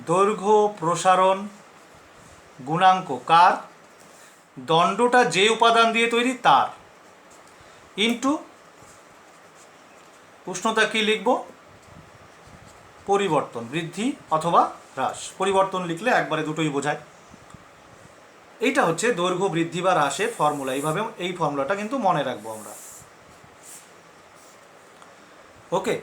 দৈর্ঘ্য প্রসারণ গুণাঙ্ক, কার, দণ্ডটা যে উপাদান দিয়ে তৈরি তার, ইন্টু উষ্ণতা কি লিখব, পরিবর্তন, বৃদ্ধি অথবা হ্রাস। পরিবর্তন লিখলে একবারে দুটোই বোঝায়। এইটা হচ্ছে দৈর্ঘ্য বৃদ্ধি বা হ্রাসের ফর্মুলা। এইভাবে এই ফর্মুলাটা কিন্তু মনে রাখবো আমরা। ওকে,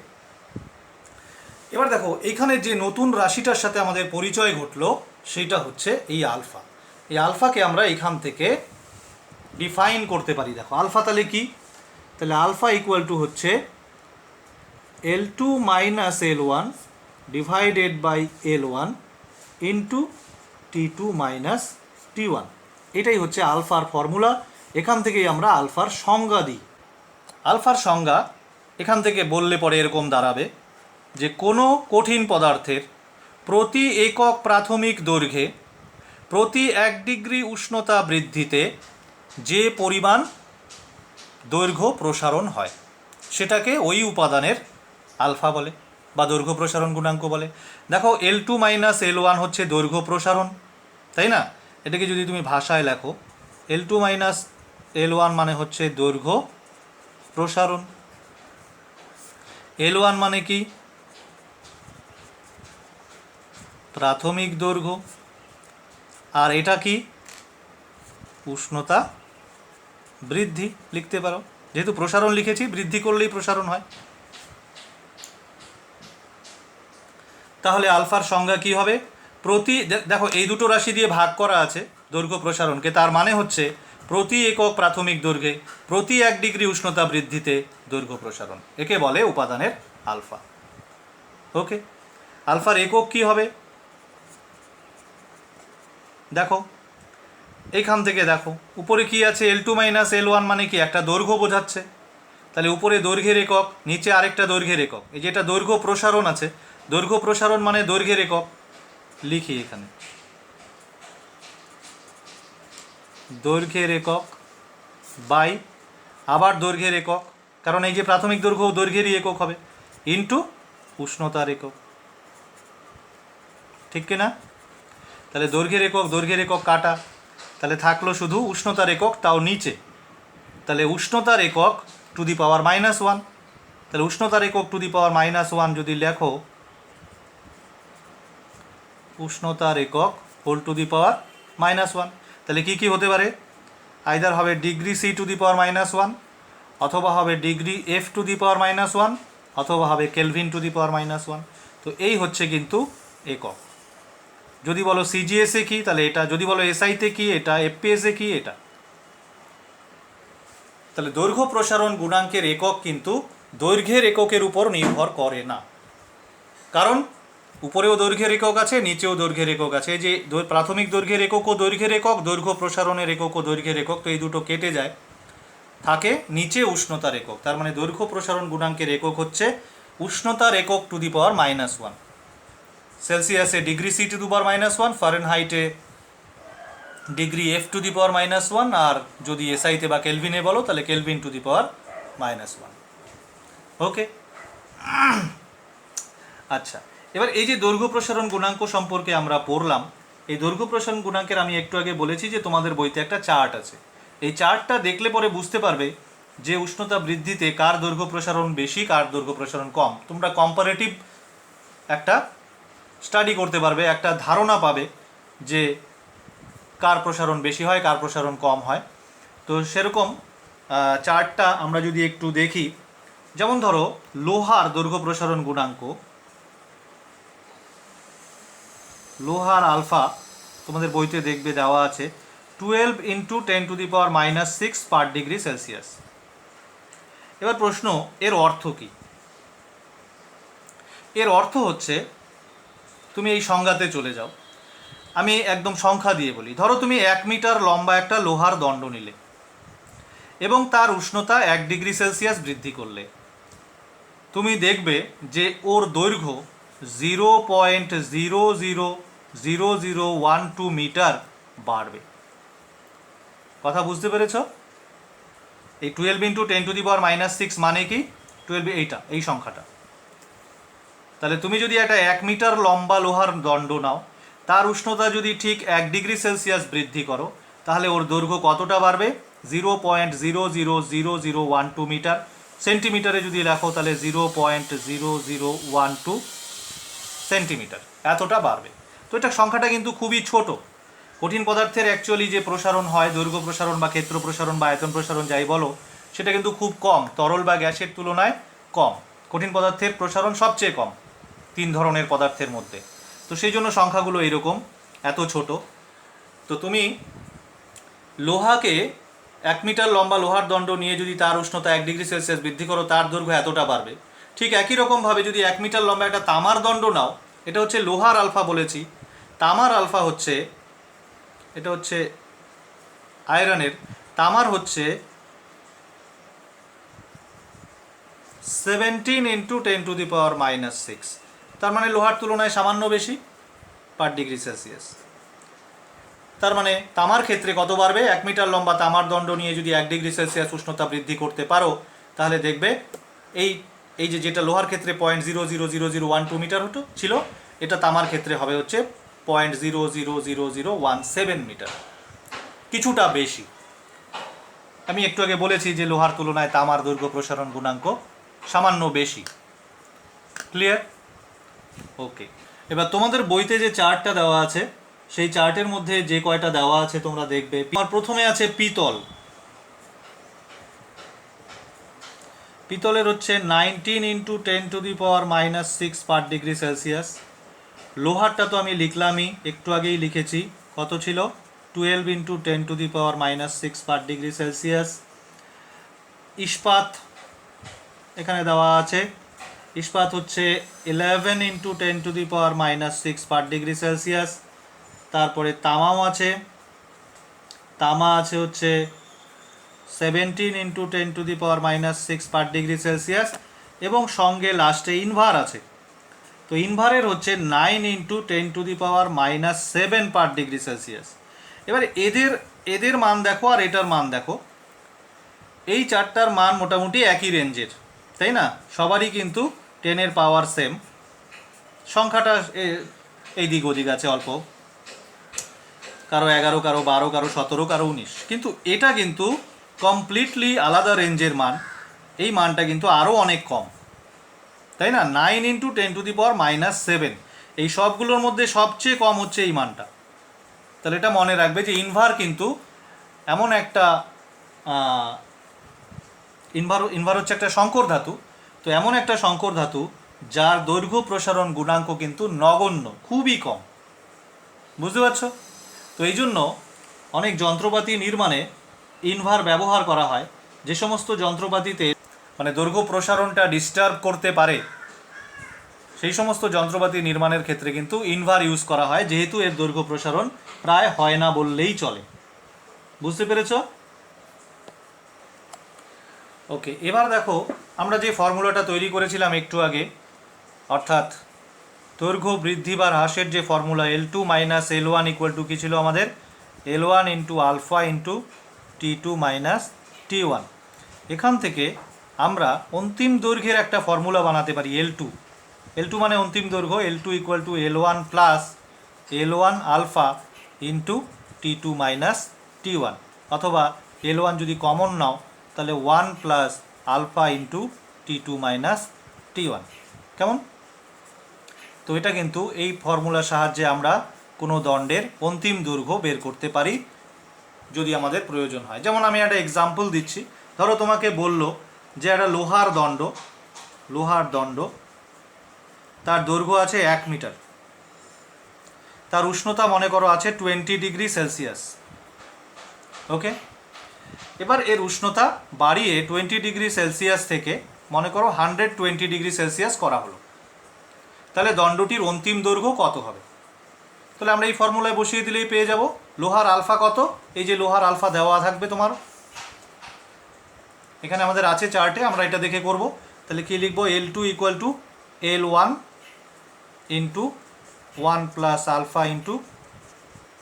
এবার দেখো এইখানে যে নতুন রাশিটার সাথে আমাদের পরিচয় ঘটলো সেটা হচ্ছে এই আলফা। এই আলফাকে আমরা এখান থেকে ডিফাইন করতে পারি। দেখো আলফা তাহলে কি, তাহলে আলফা ইকুয়াল টু হচ্ছে L2 minus L1 divided by L1 into T2 minus T1। এটাই হচ্ছে আলফার ফর্মুলা। এখান থেকেই আমরা আলফার সংজ্ঞা দিই। আলফার সংজ্ঞা এখান থেকে বললে পরে এরকম দাঁড়াবে যে কোনো কঠিন পদার্থের প্রতি একক প্রাথমিক দৈর্ঘ্যে প্রতি 1 ডিগ্রি উষ্ণতা বৃদ্ধিতে যে পরিমাণ দৈর্ঘ্য প্রসারণ হয় সেটাকে ওই উপাদানের আলফা বলে বা দৈর্ঘ্য প্রসারণ গুণাঙ্ক বলে। দেখো L2 মাইনাস L1 হচ্ছে দৈর্ঘ্য প্রসারণ, তাই না? এটাকে যদি তুমি ভাষায় লেখো, L2 মাইনাস L1 মানে হচ্ছে দৈর্ঘ্য প্রসারণ। L1 মানে কি, প্রাথমিক দৈর্ঘ্য, আর এটা কি, উষ্ণতা বৃদ্ধি লিখতে পারো। যেহেতু প্রসারণ লিখেছি, বৃদ্ধি করলেই প্রসারণ হয়। তাহলে আলফার সংজ্ঞা কি হবে, প্রতি, দেখো এই দুটো রাশি দিয়ে ভাগ করা আছে দৈর্ঘ্য প্রসারণকে, তার মানে হচ্ছে প্রতি একক প্রাথমিক দৈর্ঘ্যে প্রতি 1 ডিগ্রি উষ্ণতা বৃদ্ধিতে দৈর্ঘ্য প্রসারণ, একে বলে উপাদানের আলফা। ওকে, আলফার একক কি হবে দেখো, এইখান থেকে দেখো উপরে কি আছে L2 মাইনাস L1, মানে কি একটা দৈর্ঘ্য বোঝাচ্ছে। তাহলে উপরে দৈর্ঘ্যের একক, নিচে আরেকটা দৈর্ঘ্যের একক। এই যেটা দৈর্ঘ্য প্রসারণ আছে, দৈর্ঘ্য প্রসারণ মানে দৈর্ঘ্যের একক। লিখি এখানে দৈর্ঘ্যের একক বাই আবার দৈর্ঘ্যের একক, কারণ এই যে প্রাথমিক দৈর্ঘ্য দৈর্ঘ্যেরই একক হবে, ইন্টু উষ্ণতার একক। ঠিক কিনা? তাহলে দৈর্ঘ্যের একক কাটা, তাহলে থাকলো শুধু উষ্ণতার একক, তাও নিচে। তাহলে উষ্ণতার একক টু দি পাওয়ার -1। তাহলে উষ্ণতার একক টু দি পাওয়ার -1 যদি লেখো, উষ্ণতার একক হোল টু দি পাওয়ার -1, তাহলে কি কি হতে পারে? আইদার হবে degree C to the power -1, অথবা হবে degree F to the power -1, অথবা হবে কেলভিন টু দি পাওয়ার -1। তো এই হচ্ছে কিন্তু একক। যদি বলো সিজিএসে কি, তাহলে এটা। যদি বলো এসআইতে কি, এটা। এফপিএসে কি, এটা। তাহলে দৈর্ঘ্য প্রসারণ গুণাঙ্কের একক কিন্তু দৈর্ঘ্যের এককের উপর নির্ভর করে না, কারণ উপরেও দৈর্ঘ্যের একক আছে, নিচেও দৈর্ঘ্যের একক আছে। এই যে প্রাথমিক দৈর্ঘ্যের একক ও দৈর্ঘ্যের একক, দৈর্ঘ্য প্রসারণের একক ও দৈর্ঘ্যের একক, তো এই দুটো কেটে যায়, থাকে নিচে উষ্ণতার একক। তার মানে দৈর্ঘ্য প্রসারণ গুণাঙ্কের একক হচ্ছে উষ্ণতার একক টু দি পাওয়ার -1। সেলসিয়াসে degree C to the power -1, ফারেনহাইটে degree F to the power -1, আর যদি এসআইতে বা কেলভিনে বলো তাহলে কেলভিন টু দি পাওয়ার -1। ওকে, আচ্ছা। এবার এই যে দৈর্ঘ্য প্রসারণ গুণাঙ্ক সম্পর্কে আমরা পড়লাম, এই দৈর্ঘ্য প্রসারণ গুণাঙ্কের আমি একটু আগে বলেছি যে তোমাদের বইতে একটা চার্ট আছে। এই চার্টটা দেখলে পরে বুঝতে পারবে যে উষ্ণতা বৃদ্ধিতে কার দৈর্ঘ্য প্রসারণ বেশি, কার দৈর্ঘ্য প্রসারণ কম। তোমরা কম্পারেটিভ একটা স্টাডি করতে পারবে, একটা ধারণা পাবে যে কার প্রসারণ বেশি হয়, কার প্রসারণ কম হয়। তো সেরকম চার্টটা আমরা যদি একটু দেখি, যেমন ধরো লোহার দৈর্ঘ্য প্রসারণ গুণাঙ্ক, লোহার আলফা তোমাদের বইতে দেখবে দেওয়া আছে 12 × 10⁻⁻6 পার ডিগ্রি সেলসিয়াস। এবার প্রশ্ন, এর অর্থ কি? এর অর্থ হচ্ছে, তুমি এই সংজ্ঞাতে চলে যাও, আমি একদম সংখ্যা দিয়ে বলি। ধরো তুমি 1 মিটার লম্বা একটা লোহার দণ্ড নিলে এবং তার উষ্ণতা 1 ডিগ্রি সেলসিয়াস বৃদ্ধি করলে, তুমি দেখবে যে ওর দৈর্ঘ্য 0.000012 মিটার বাড়বে। কথা বুঝতে পেরেছ? এই 12 × 10⁻⁻6 মানে কি? 12 এই সংখ্যাটা। তাহলে তুমি যদি একটা 1 মিটার লম্বা লোহার দণ্ড নাও, তার উষ্ণতা যদি ঠিক 1 ডিগ্রি সেলসিয়াস বৃদ্ধি করো, তাহলে ওর দৈর্ঘ্য কতটা বাড়বে? 0.000012 মিটার। সেন্টিমিটারে যদি লেখো তাহলে 0.0012 সেন্টিমিটার, এতটা বাড়বে। তো এটা সংখ্যাটা কিন্তু খুবই ছোট। কঠিন পদার্থের অ্যাকচুয়ালি যে প্রসারণ হয়, দৈর্ঘ্য প্রসারণ বা ক্ষেত্র প্রসারণ বা আয়তন প্রসারণ যাই বলো, সেটা কিন্তু খুব কম, তরল বা গ্যাসের তুলনায় কম। কঠিন পদার্থের প্রসারণ সবচেয়ে কম 3 ধরনের পদার্থের মধ্যে। তো সেই জন্য সংখ্যাগুলো এরকম এত ছোট। তো তুমি লোহাকে 1 মিটার লম্বা লোহার দণ্ড নিয়ে যদি তার উষ্ণতা 1 ডিগ্রি সেলসিয়াস বৃদ্ধি করো, তার দৈর্ঘ্য এতটা বাড়বে। ঠিক একই রকমভাবে যদি 1 মিটার লম্বা একটা তামার দণ্ড নাও, এটা হচ্ছে লোহার আলফা বলেছি, তামার আলফা হচ্ছে, এটা হচ্ছে আয়রনের, তামার হচ্ছে 17 × 10⁻⁻6, তার মানে লোহার তুলনায় সামান্য বেশি পার ডিগ্রি সেলসিয়াস। তার মানে তামার ক্ষেত্রে কত বাড়বে? 1 মিটার লম্বা তামার দণ্ড নিয়ে যদি 1 ডিগ্রি সেলসিয়াস উষ্ণতা বৃদ্ধি করতে পারো, তাহলে দেখবে এই যেটা লোহার ক্ষেত্রে 0.000012 মিটার ছিল, এটা তামার ক্ষেত্রে হবে হচ্ছে 0.000017 মিটার, কিছুটা বেশি। আমি একটু আগে বলেছি যে লোহার তুলনায় তামার দৈর্ঘ্য প্রসারণ গুণাঙ্ক সামান্য বেশি। ক্লিয়ার? ওকে। এবার তোমাদের বইতে যে চার্টটা দেওয়া আছে, সেই চার্টের মধ্যে যে কয়টা দেওয়া আছে তোমরা দেখবে। প্রথমে আছে পিতল। পিতলের হচ্ছে 19 × 10⁻⁻6 পার ডিগ্রি সেলসিয়াস। লোহারটা তো আমি লিখলামই, একটু আগেই লিখেছি, কত ছিল? 12 × 10⁻⁻6 পার ডিগ্রি সেলসিয়াস। ইস্পাত এখানে দেওয়া আছে ইস্পাত হচ্ছে 11 ইন্টু 10⁻⁻6 পার ডিগ্রি সেলসিয়াস। তারপরে তামাও আছে, তামা আছে হচ্ছে 17 ইন্টু 10⁻⁻6 পার ডিগ্রি সেলসিয়াস, এবং সঙ্গে লাস্টে ইনভার আছে। তো ইনভারের হচ্ছে 9 ইন্টু 10⁻⁻7 পার ডিগ্রি সেলসিয়াস। এবার এদের মান দেখো আর এটার মান দেখো, এই চারটার মান মোটামুটি একই রেঞ্জের, তাই না? সবারই কিন্তু 10-এর পাওয়ার সেম, সংখ্যাটা এই দিক ওদিক আছে অল্প, কারো 11, কারো 12, কারো 17, কারো 19, কিন্তু এটা কিন্তু কমপ্লিটলি আলাদা রেঞ্জের মান। এই মানটা কিন্তু আরও অনেক কম, তাই না? 9 ইন্টু 10⁻⁻7, এই সবগুলোর মধ্যে সবচেয়ে কম হচ্ছে এই মানটা। তাহলে এটা মনে রাখবে যে ইনভার কিন্তু এমন একটা ইনভার হচ্ছে একটা সংকর ধাতু। তো এমন একটা সংকর ধাতু যার দৈর্ঘ্য প্রসারণ গুণাঙ্ক কিন্তু নগণ্য, খুবই কম। বুঝতে পারছো? তো এই জন্য অনেক যন্ত্রপাতি নির্মাণে ইনভার ব্যবহার করা হয়। যে সমস্ত যন্ত্রপাতিতে মানে দৈর্ঘ্য প্রসারণটা ডিস্টার্ব করতে পারে, সেই সমস্ত যন্ত্রপাতি নির্মাণের ক্ষেত্রে কিন্তু ইনভার ইউজ করা হয়, যেহেতু এর দৈর্ঘ্য প্রসারণ প্রায় হয় না বললেই চলে। বুঝতে পেরেছ? ওকে, এবার দেখো আমরা যে ফর্মুলাটা তৈরি করেছিলাম একটু আগে, অর্থাৎ দৈর্ঘ্য বৃদ্ধি বা হ্রাসের যে formula L2 minus L1 equal to কী ছিল আমাদের? L1 into alpha into T2 minus T1। এখান থেকে আমরা অন্তিম দৈর্ঘ্যের একটা ফর্মুলা বানাতে পারি L2 মানে অন্তিম দৈর্ঘ্য, L2 equal to L1 plus L1 alpha into T2 minus T1, অথবা L1 যদি কমন নাও তাহলে 1 plus alpha into T2 minus T1। কেমন? তো এটা কিন্তু এই ফর্মুলার সাহায্যে আমরা কোনো দণ্ডের অন্তিম দৈর্ঘ্য বের করতে পারি যদি আমাদের প্রয়োজন হয়। যেমন আমি একটা এক্সাম্পল দিচ্ছি। ধরো তোমাকে বলল যে একটা লোহার দণ্ড, তার দৈর্ঘ্য আছে 1 মিটার, তার উষ্ণতা মনে করো আছে 20 ডিগ্রি সেলসিয়াস। ওকে, এবার এর উষ্ণতা বাড়িয়ে 20 ডিগ্রি সেলসিয়াস থেকে মনে করো 120 ডিগ্রি সেলসিয়াস করা হলো। তাহলে দণ্ডটির অন্তিম দৈর্ঘ্য কত হবে? তাহলে আমরা এই ফর্মুলায় বসিয়ে দিলেই পেয়ে যাব। লোহার আলফা কত? এই যে লোহার আলফা দেওয়া থাকবে তোমার এখানে, আমাদের আছে চার্টে, আমরা এটা দেখে করব। তাহলে কি লিখবো? L2 equal to L1 into 1 plus alpha into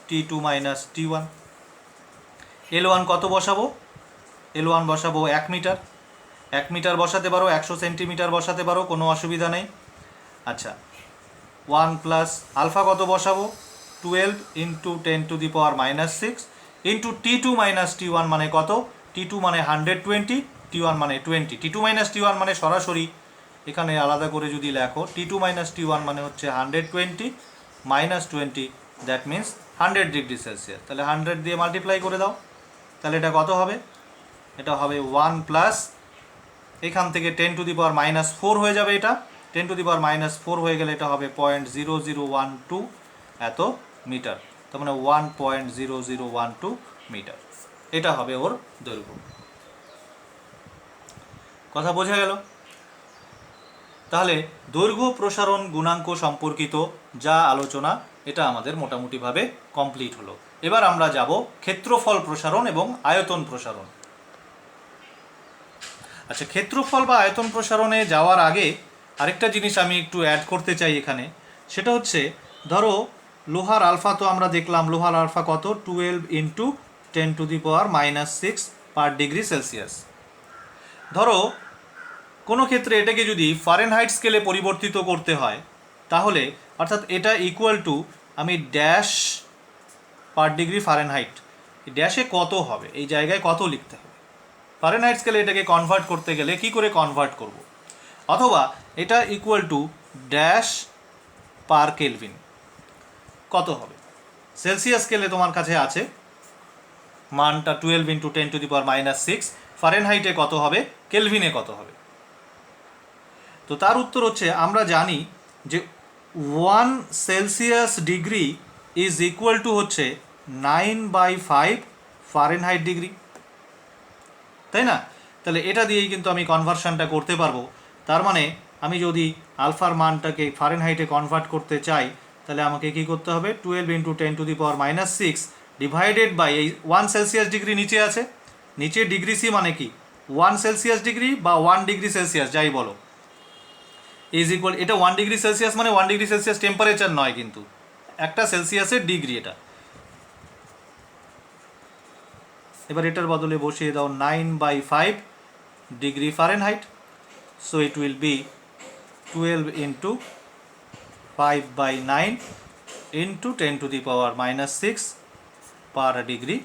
T2 minus T1। L1 কত বসাবো? L1 বসাবো 1 মিটার। 1 মিটার বসাতে পারো, 100 সেন্টিমিটার বসাতে পারো, কোনো অসুবিধা নেই। আচ্ছা, 1 প্লাস আলফা কত বসাবো? 12 into 10⁻⁻6 into T2 minus T1 মানে কত? T2 মানে 120, T1 মানে 20। T2 মাইনাস T1 মানে সরাসরি এখানে আলাদা করে যদি লেখো, T2 মাইনাস T1 মানে হচ্ছে 120 minus 20, that means 100 degree Celsius. তাহলে 100 দিয়ে মাল্টিপ্লাই করে দাও, তাহলে এটা কত হবে? এটা হবে 1 প্লাস, এখান থেকে 10⁻⁻4 হয়ে যাবে, এটা 10⁻⁻4 হয়ে গেলে এটা হবে 0.0012 এত মিটার। তার মানে 1.0012 মিটার, এটা হবে ওর দৈর্ঘ্য। কথা বোঝা গেল? তাহলে দৈর্ঘ্য প্রসারণ গুণাঙ্ক সম্পর্কিত যা আলোচনা, এটা আমাদের মোটামুটিভাবে কমপ্লিট হলো। এবার আমরা যাব ক্ষেত্রফল প্রসারণ এবং আয়তন প্রসারণ। আচ্ছা, ক্ষেত্রফল বা আয়তন প্রসারণে যাওয়ার আগে আরেকটা জিনিস আমি একটু অ্যাড করতে চাই এখানে। সেটা হচ্ছে, ধরো লোহার আলফা তো আমরা দেখলাম, লোহার আলফা কত? 12 ইন্টু 10⁻⁻6 পার ডিগ্রি সেলসিয়াস। ধরো কোনো ক্ষেত্রে এটাকে যদি ফারেনহাইট স্কেলে পরিবর্তিত করতে হয়, তাহলে অর্থাৎ এটা ইকুয়াল টু, আমি ড্যাশ পার ডিগ্রি ফারেনহাইট, ড্যাশে কত হবে, এই জায়গায় কত লিখতে হবে। ফারেনহাইট স্কেলে এটাকে কনভার্ট করতে গেলে কি করে কনভার্ট করব? অথবা এটা equal to dash per kelvin, কত হবে? সেলসিয়াস স্কেলে তোমার কাছে আছে মানটা 12 ইন্টু 10⁻⁻6, ফারেনহাইটে কত হবে, কেলভিনে কত হবে? তো তার উত্তর হচ্ছে, আমরা জানি যে 1 Celsius degree is equal to হচ্ছে 9/5 ফারেনহাইট ডিগ্রি, তাই না? তাহলে এটা দিয়েই কিন্তু আমি কনভার্সনটা করতে পারবো। তার মানে আমি যদি আলফার মানটাকে ফারেনহাইটে কনভার্ট করতে চাই তাহলে আমাকে কি করতে হবে 12 ইন্টু 10⁻⁶ ডিভাইডেড বাই এই 1 সেলসিয়াস ডিগ্রি নিচে আছে, নিচে ডিগ্রি সি মানে কি 1 সেলসিয়াস ডিগ্রি বা 1 ডিগ্রি সেলসিয়াস যাই বলো ইজ ইকুয়াল, এটা 1 ডিগ্রি সেলসিয়াস মানে 1 ডিগ্রি সেলসিয়াস টেম্পারেচার নয়, কিন্তু একটা সেলসিয়াসের ডিগ্রি এটা। এবার এটার বদলে বসিয়ে দাও 9/5 degree Fahrenheit, so it will be 12 into 5/9 into 10⁻⁻6 per degree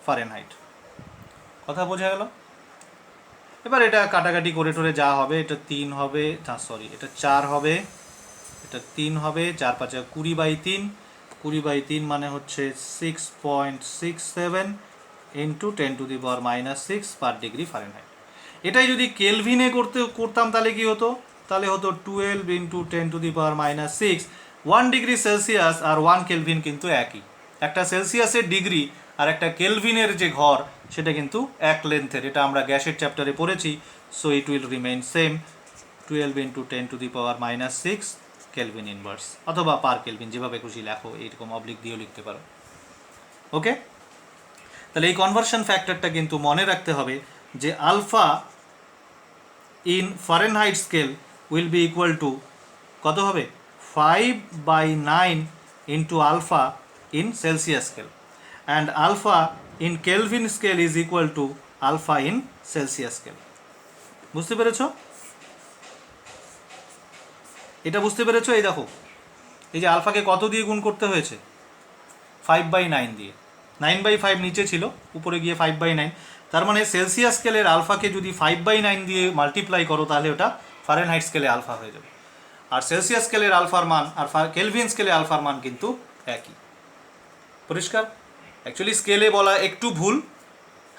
Fahrenheit. কথা বোঝা গেল? এবার এটা কাটাকাটি করে টোরে যা হবে, এটা 3 হবে, না সরি এটা 4 হবে, এটা 3 হবে, 4 5 20/3, 20/3 মানে হচ্ছে 6.67 ইন্টু 10⁻⁻6 পার ডিগ্রি ফারেনহাইট। এটাই যদি কেলভিনে করতাম তাহলে কি হতো? তাহলে হতো 12 ইন্টু 10⁻⁻6। 1 ডিগ্রি সেলসিয়াস আর 1 কেলভিন কিন্তু একই, একটা সেলসিয়াসের ডিগ্রি আর একটা কেলভিনের যে ঘর সেটা কিন্তু এক লেন্থের, এটা আমরা গ্যাসের চ্যাপ্টারে পড়েছি। So it will remain same 12 into 10⁻⁻6 kelvin inverse, অথবা পার কেলভিন, যেভাবে খুশি লেখো, এইরকম অবলিক দিয়েও লিখতে পারো। ওকে, তাহলে এই কনভার্সন ফ্যাক্টরটা কিন্তু মনে রাখতে হবে যে alpha in Fahrenheit scale will be equal to কত হবে 5/9 into alpha in Celsius scale, and alpha in kelvin scale is equal to alpha in Celsius scale. বুঝতে পেরেছ? এটা বুঝতে পেরেছ? এই দেখো, এই যে আলফাকে কত দিয়ে গুণ করতে হয়েছে? 5/9 দিয়ে। 9/5 নিচে ছিল, উপরে গিয়ে 5/9, তার মানে সেলসিয়াস স্কেলের আলফাকে যদি 5/9 দিয়ে মাল্টিপ্লাই করো তাহলে ওটা ফারেনহাইট স্কেলে আলফা হয়ে যাবে। আর সেলসিয়াস স্কেলের আলফার মান আর কেলভিন স্কেলে আলফার মান কিন্তু একই। পরিষ্কার? অ্যাকচুয়ালি স্কেলে বলা একটু ভুল,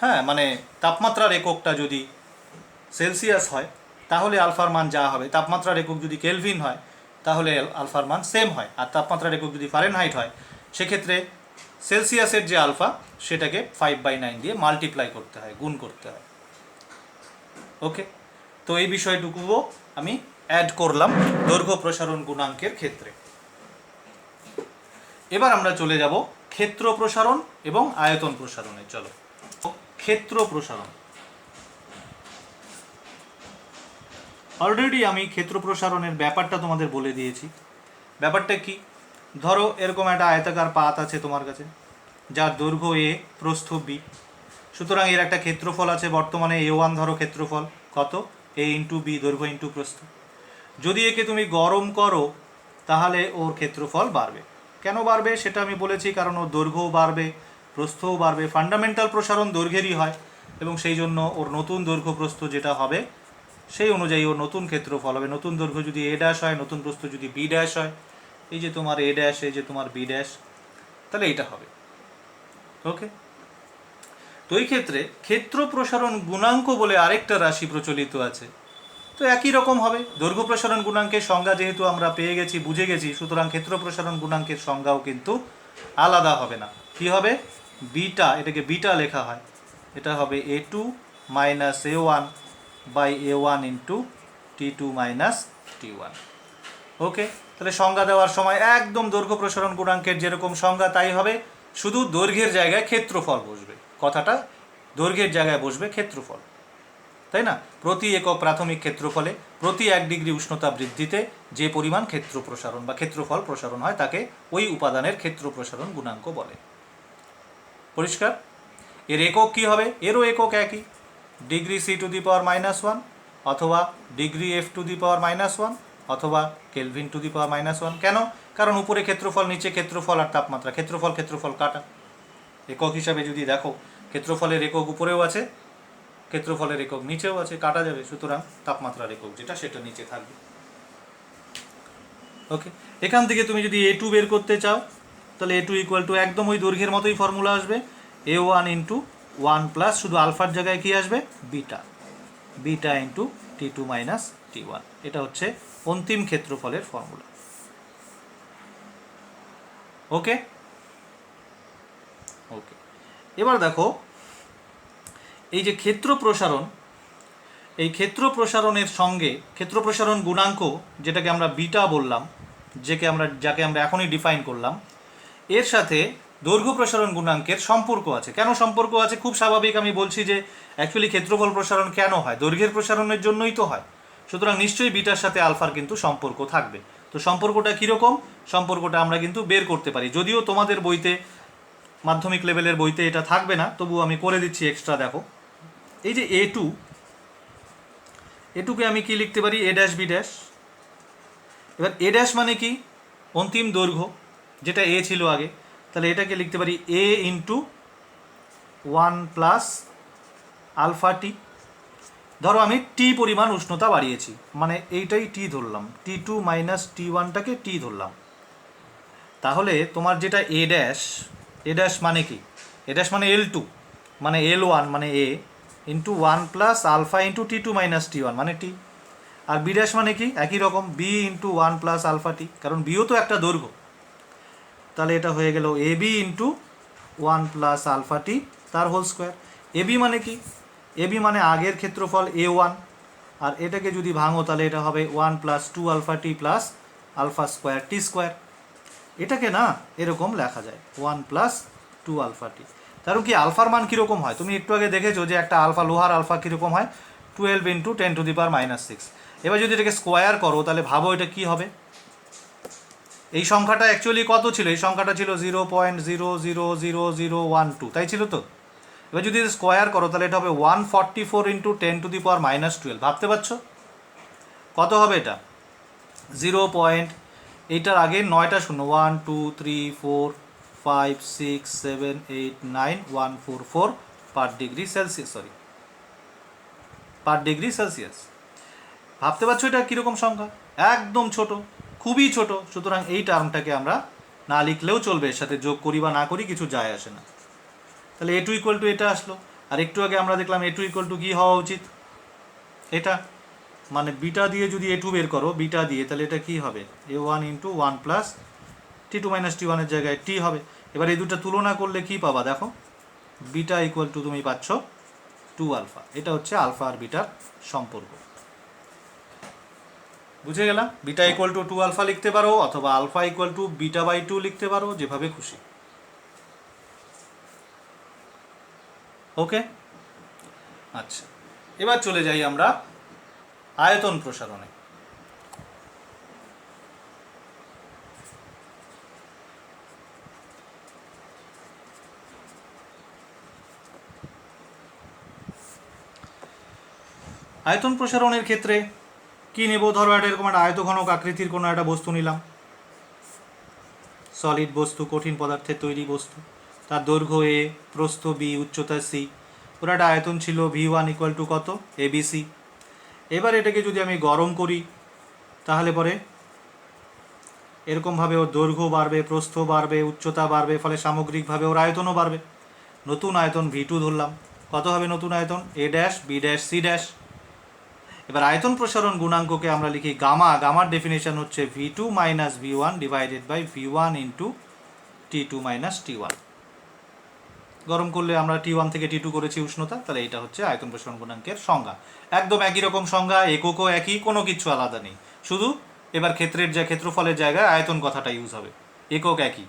হ্যাঁ, মানে তাপমাত্রার এককটা যদি সেলসিয়াস হয় তাহলে আলফার মান যা হবে, তাপমাত্রার একক যদি কেলভিন হয় তাহলে আলফার মান সেম হয়, আর তাপমাত্রার একক যদি ফারেনহাইট হয় সেক্ষেত্রে সেলসিয়াসের যে আলফা সেটাকে 5/9 দিয়ে মাল্টিপ্লাই করতে হয়, গুণ করতে হয়। ওকে, তো এই বিষয়টুকুও আমি অ্যাড করলাম দৈর্ঘ্য প্রসারণ গুণাঙ্কের ক্ষেত্রে। এবার আমরা চলে যাব ক্ষেত্র প্রসারণ এবং আয়তন প্রসারণে। চলো, ক্ষেত্র প্রসারণ। অলরেডি আমি ক্ষেত্র প্রসারণের ব্যাপারটা তোমাদের বলে দিয়েছি। ব্যাপারটা কি? ধরো এরকম একটা আয়তাকার পাত আছে তোমার কাছে, যার দৈর্ঘ্য এ, প্রস্থ বি, সুতরাং এর একটা ক্ষেত্রফল আছে বর্তমানে A1, ধরো ক্ষেত্রফল কত a ইন্টু বি, দৈর্ঘ্য ইন্টু প্রস্থ। যদি একে তুমি গরম করো তাহলে ওর ক্ষেত্রফল বাড়বে। কেন বাড়বে সেটা আমি বলেছি, কারণ ওর দৈর্ঘ্যও বাড়বে, প্রস্থও বাড়বে। ফান্ডামেন্টাল প্রসারণ দৈর্ঘ্যেরই হয় এবং সেই জন্য ওর নতুন দৈর্ঘ্য প্রস্থ যেটা হবে সেই অনুযায়ী ওর নতুন ক্ষেত্রফল হবে। নতুন দৈর্ঘ্য যদি A' হয়, নতুন প্রস্থ যদি B' হয়, এই যে তোমার A', এই যে তোমার B', তাহলে এইটা হবে। ওকে, তো এই ক্ষেত্রে ক্ষেত্র প্রসারণ গুণাঙ্ক বলে আরেকটা রাশি প্রচলিত আছে, তো একই রকম হবে। দৈর্ঘ্য প্রসারণ গুণাঙ্কের সংজ্ঞা যেহেতু আমরা পেয়ে গেছি, বুঝে গেছি, সুতরাং ক্ষেত্র প্রসারণ গুণাঙ্কের সংজ্ঞাও কিন্তু আলাদা হবে না। কি হবে? বিটা, এটাকে বিটা লেখা হয়, এটা হবে A2 minus A1 by A1 into T2 minus T1। Okay, তাহলে সংজ্ঞা দেওয়ার সময় একদম দৈর্ঘ্য প্রসারণ গুণাঙ্কের যেরকম সংজ্ঞা তাই হবে, শুধু দৈর্ঘ্যের জায়গায় ক্ষেত্রফল বসবে, কথাটা দৈর্ঘ্যের জায়গায় বসবে ক্ষেত্রফল, তাই না? প্রতি একক প্রাথমিক ক্ষেত্রফলে প্রতি 1 ডিগ্রি উষ্ণতা বৃদ্ধিতে যে পরিমাণ ক্ষেত্র প্রসারণ বা ক্ষেত্রফল প্রসারণ হয় তাকে ওই উপাদানের ক্ষেত্র প্রসারণ গুণাঙ্ক বলে। পরিষ্কার? এর একক কি হবে? এরও একক একই, ডিগ্রি C⁻⁻1 অথবা ডিগ্রি F⁻⁻1 অথবা কেলভিন টু দি পাওয়ার -1। কেন? কারণ উপরে ক্ষেত্রফল, নিচে ক্ষেত্রফল আর তাপমাত্রা, ক্ষেত্রফল ক্ষেত্রফল কাটা। একক হিসাবে যদি দেখো, ক্ষেত্রফলের একক উপরেও আছে, ক্ষেত্রফলের একক নিচেও আছে, কাটা যাবে, সুতরাং তাপমাত্রার একক যেটা সেটা নিচে থাকবে। ওকে, এখান থেকে তুমি যদি A2 বের করতে চাও তাহলে A2 ইকুয়াল টু একদম ওই দৈর্ঘ্যের মতোই ফর্মুলা আসবে, A1 ইন্টু 1 প্লাস শুধু আলফার জায়গায় কি আসবে? Beta, beta into T2 minus T1। এটা হচ্ছে অন্তিম ক্ষেত্রফলের ফর্মুলা। ওকে ওকে, এবার দেখো এই যে ক্ষেত্র প্রসারণ, এই ক্ষেত্র প্রসারণের সঙ্গে ক্ষেত্র প্রসারণ গুণাঙ্ক, যেটাকে আমরা বিটা বললাম, যাকে আমরা এখনই ডিফাইন করলাম, এর সাথে দৈর্ঘ্য প্রসারণ গুণাঙ্কের সম্পর্ক আছে। কেন সম্পর্ক আছে? খুব স্বাভাবিক। আমি বলছি যে অ্যাকচুয়ালি ক্ষেত্রফল প্রসারণ কেন হয়? দৈর্ঘ্যের প্রসারণের জন্যই তো হয়। সুতরাং নিশ্চয়ই বিটার সাথে আলফার কিন্তু সম্পর্ক থাকবে। তো সম্পর্কটা কীরকম? সম্পর্কটা আমরা কিন্তু বের করতে পারি, যদিও তোমাদের বইতে, মাধ্যমিক লেভেলের বইতে এটা থাকবে না, তবু আমি করে দিচ্ছি এক্সট্রা। দেখো, এই যে এটুকে আমি কি লিখতে পারি? A dash B dash. এবার এ ড্যাশ মানে কি? অন্তিম দৈর্ঘ্য, যেটা এ ছিল আগে। তাহলে এটাকে লিখতে পারি এ ইন্টু 1 প্লাস আলফা টি। ধরো আমি টি পরিমাণ উষ্ণতা বাড়িয়েছি, মানে এইটাই টি ধরলাম, T2 মাইনাস T1টাকে টি ধরলাম। তাহলে তোমার যেটা এ ড্যাশ মানে কি? এ ড্যাশ মানে L2, মানে L1 মানে A, into 1 plus alpha into T2 minus T1 মানে টি। আর বি ড্যাশ মানে কি? একই রকম, B into 1 plus alpha T, কারণ বিও তো একটা দৈর্ঘ্য। তাহলে এটা হয়ে গেল A B into 1 plus alpha T তার হোল স্কোয়ার। এ বি মানে কি? এ বি মানে আগের ক্ষেত্রফল A1, আর এটাকে যদি ভাঙো তাহলে এটা হবে 1 প্লাস 2 আলফা টি প্লাস আলফা স্কোয়ার টি স্কোয়ার। এটাকে না এরকম লেখা যায় 1 প্লাস 2 আলফা টি। কারণ কি আলফার মান কীরকম হয়? তুমি একটু আগে দেখেছো যে একটা আলফা, লোহার আলফা কীরকম হয়? 12 ইন্টু 10⁻⁻6। এবার যদি এটাকে স্কোয়ার করো তাহলে ভাবো এটা কি হবে? এই সংখ্যাটা অ্যাকচুয়ালি কত ছিল? এই সংখ্যাটা ছিল 0.000012, তাই ছিল তো? এবার যদি স্কোয়ার করো তাহলে এটা হবে 144 ইন্টু 10⁻12। ভাবতে পারছো কত হবে এটা? 0. এইটার আগে 9টা শূন্য, 1 2 3 4 5 6 7 8 9 144 পার ডিগ্রি সেলসিয়াস, পার ডিগ্রি সেলসিয়াস। ভাবতে পারছো এটা কীরকম সংখ্যা? একদম ছোট, খুবই ছোট। সুতরাং এই টার্মটাকে আমরা না লিখলেও চলবে, এর সাথে যোগ করি বা না করি কিছু যায় আসে না। তাহলে A2 ইকুয়াল টু এটা আসলো। আর একটু আগে আমরা দেখলাম A2 ইকুয়াল টু কী হওয়া উচিত? এটা, মানে বিটা দিয়ে যদি A2 বের করো, বিটা দিয়ে, তাহলে এটা কী হবে? A1 into 1 plus T2 minus T1 এর জায়গায় টি হবে। এবার এই দুটো তুলনা করলে কি পাবা? দেখো, বিটা ইকুয়াল টু তুমি পাচ্ছ 2 আলফা। এটা হচ্ছে আলফা আর বিটার সম্পর্ক। বুঝে গেলাম? বিটা ইকুয়াল টু 2 আলফা লিখতে পারো, অথবা alpha equal to beta by 2 লিখতে পারো, যেভাবে খুশি। ওকে, আচ্ছা, এবার চলে যাই আমরা আয়তন প্রসারণে। আয়তন প্রসারণের ক্ষেত্রে কি নেব? ধরো একটা এরকম একটা আয়তঘনক আকৃতির কোনো একটা বস্তু নিলাম, সলিড বস্তু, কঠিন পদার্থের তৈরি বস্তু। তার দৈর্ঘ্য এ, প্রস্থ বি, উচ্চতা সি। ওর একটা আয়তন ছিল V1 ইকুয়াল টু কত? ABC। এবার এটাকে যদি আমি গরম করি তাহলে পরে এরকমভাবে ওর দৈর্ঘ্য বাড়বে, প্রস্থ বাড়বে, উচ্চতা বাড়বে, ফলে সামগ্রিকভাবে ওর আয়তনও বাড়বে। নতুন আয়তন V2 ধরলাম। কত হবে নতুন আয়তন? A dash B dash C dash. এবার আয়তন প্রসারণ গুণাঙ্ককে আমরা লিখি গামা। গামার ডেফিনেশন হচ্ছে V2 minus V1 divided by V1 into T2 minus T1। গরম করলে আমরা T1 থেকে T2 করেছি উষ্ণতা, তাহলে এটা হচ্ছে আয়তন প্রসারণ গুণাঙ্কের সংজ্ঞা। একদম একই রকম সংজ্ঞা, এককও একই, কোনো কিছু আলাদা নেই। শুধু এবার ক্ষেত্রফলের জায়গায় আয়তন কথাটা ইউজ হবে। একক একই,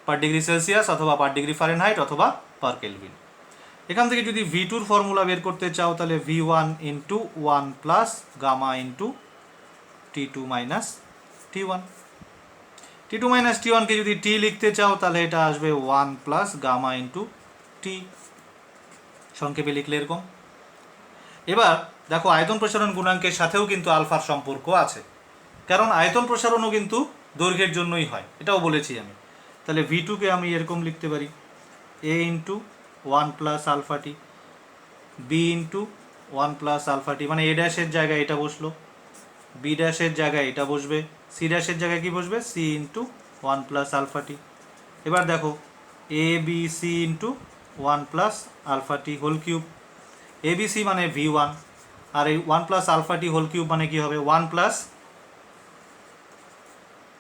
পার ডিগ্রি সেলসিয়াস অথবা পার ডিগ্রি ফারেনহাইট অথবা পার কেলভিন। এখান থেকে যদি V2 ফর্মুলা বের করতে চাও তাহলে V1 into 1 plus gamma into T2 minus T1। T2 minus T1কে যদি টি লিখতে চাও তাহলে এটা আসবে 1 প্লাস গামা ইন্টু টি, সংক্ষেপে লিখলে এরকম। এবার দেখো, আয়তন প্রসারণ গুণাঙ্কের সাথেও কিন্তু আলফার সম্পর্ক আছে, কারণ আয়তন প্রসারণও কিন্তু দৈর্ঘ্যের জন্যই হয়, এটাও বলেছি আমি। তাহলে V2কে আমি এরকম লিখতে পারি A into 1 plus alpha T, B into 1 plus alpha T, মানে A ড্যাশের জায়গায় এটা বসলো, বি ড্যাশের জায়গায় এটা বসবে, সি ড্যাশের জায়গায় কি বসবে? C into 1 plus alpha t. এবার দেখো, A B C into 1 plus alpha t whole cube. A B C মানে V1, আর এই 1 plus alpha t whole cube মানে কি হবে? 1 প্লাস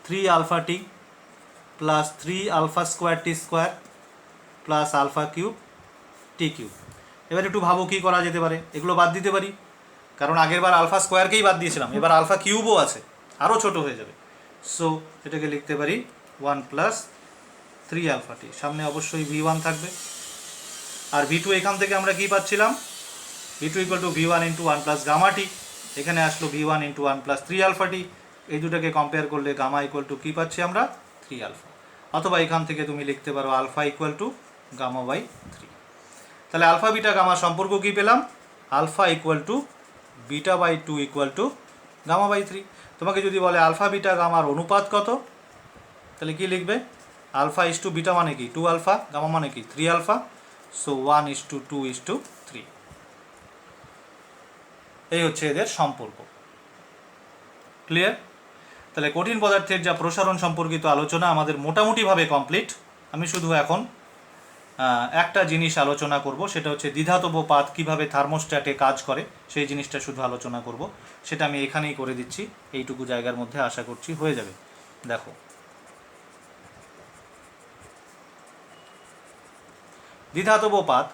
3 আলফা টি প্লাস 3 আলফা স্কোয়ার টি square plus alpha cube t cube. এবার একটু ভাবো কী করা যেতে পারে? এগুলো বাদ দিতে পারি। কারণ আগের বার আলফা স্কোয়ারকেই বাদ দিয়েছিলাম, এবার আলফা কিউবও আছে, আরও ছোট হয়ে যাবে। সো এটাকে লিখতে পারি 1 প্লাস 3 আলফা টি, সামনে অবশ্যই V1 থাকবে। আর V2 এখান থেকে আমরা কি পাচ্ছিলাম, V2 equal to V1 into 1 plus gamma T, এখানে আসলো V1 ইন্টু 1 প্লাস 3 আলফা টি, এই দুটাকে কম্পেয়ার করলে গামা ইকুয়াল টু কী পাচ্ছি আমরা 3 আলফা। অথবা এখান থেকে তুমি লিখতে পারো alpha equal to gamma by 3। তাহলে আলফা বিটা গামা সম্পর্ক কী পেলাম, alpha equal to beta by 2 equal to gamma by 3। তোমাকে যদি বলে আলফা বিটা গামার অনুপাত কত, তাহলে কি লিখবে, আলফা ইস টু বিটা মানে কি 2 আলফা, গামা মানে কি 3 আলফা, সো 1:2:3। এই হচ্ছে এদের সম্পর্ক। ক্লিয়ার? তাহলে কঠিন পদার্থের যা প্রসারণ সম্পর্কিত আলোচনা আমাদের মোটামুটিভাবে কমপ্লিট। আমি শুধু এখন একটা জিনিস আলোচনা করব, সেটা হচ্ছে দ্বিধাতব পাত কীভাবে থার্মোস্ট্যাটে কাজ করে, সেই জিনিসটা শুধু আলোচনা করব। সেটা আমি এখানেই করে দিচ্ছি, এইটুকু জায়গার মধ্যে আশা করছি হয়ে যাবে। দেখো, দ্বিধাতব পাত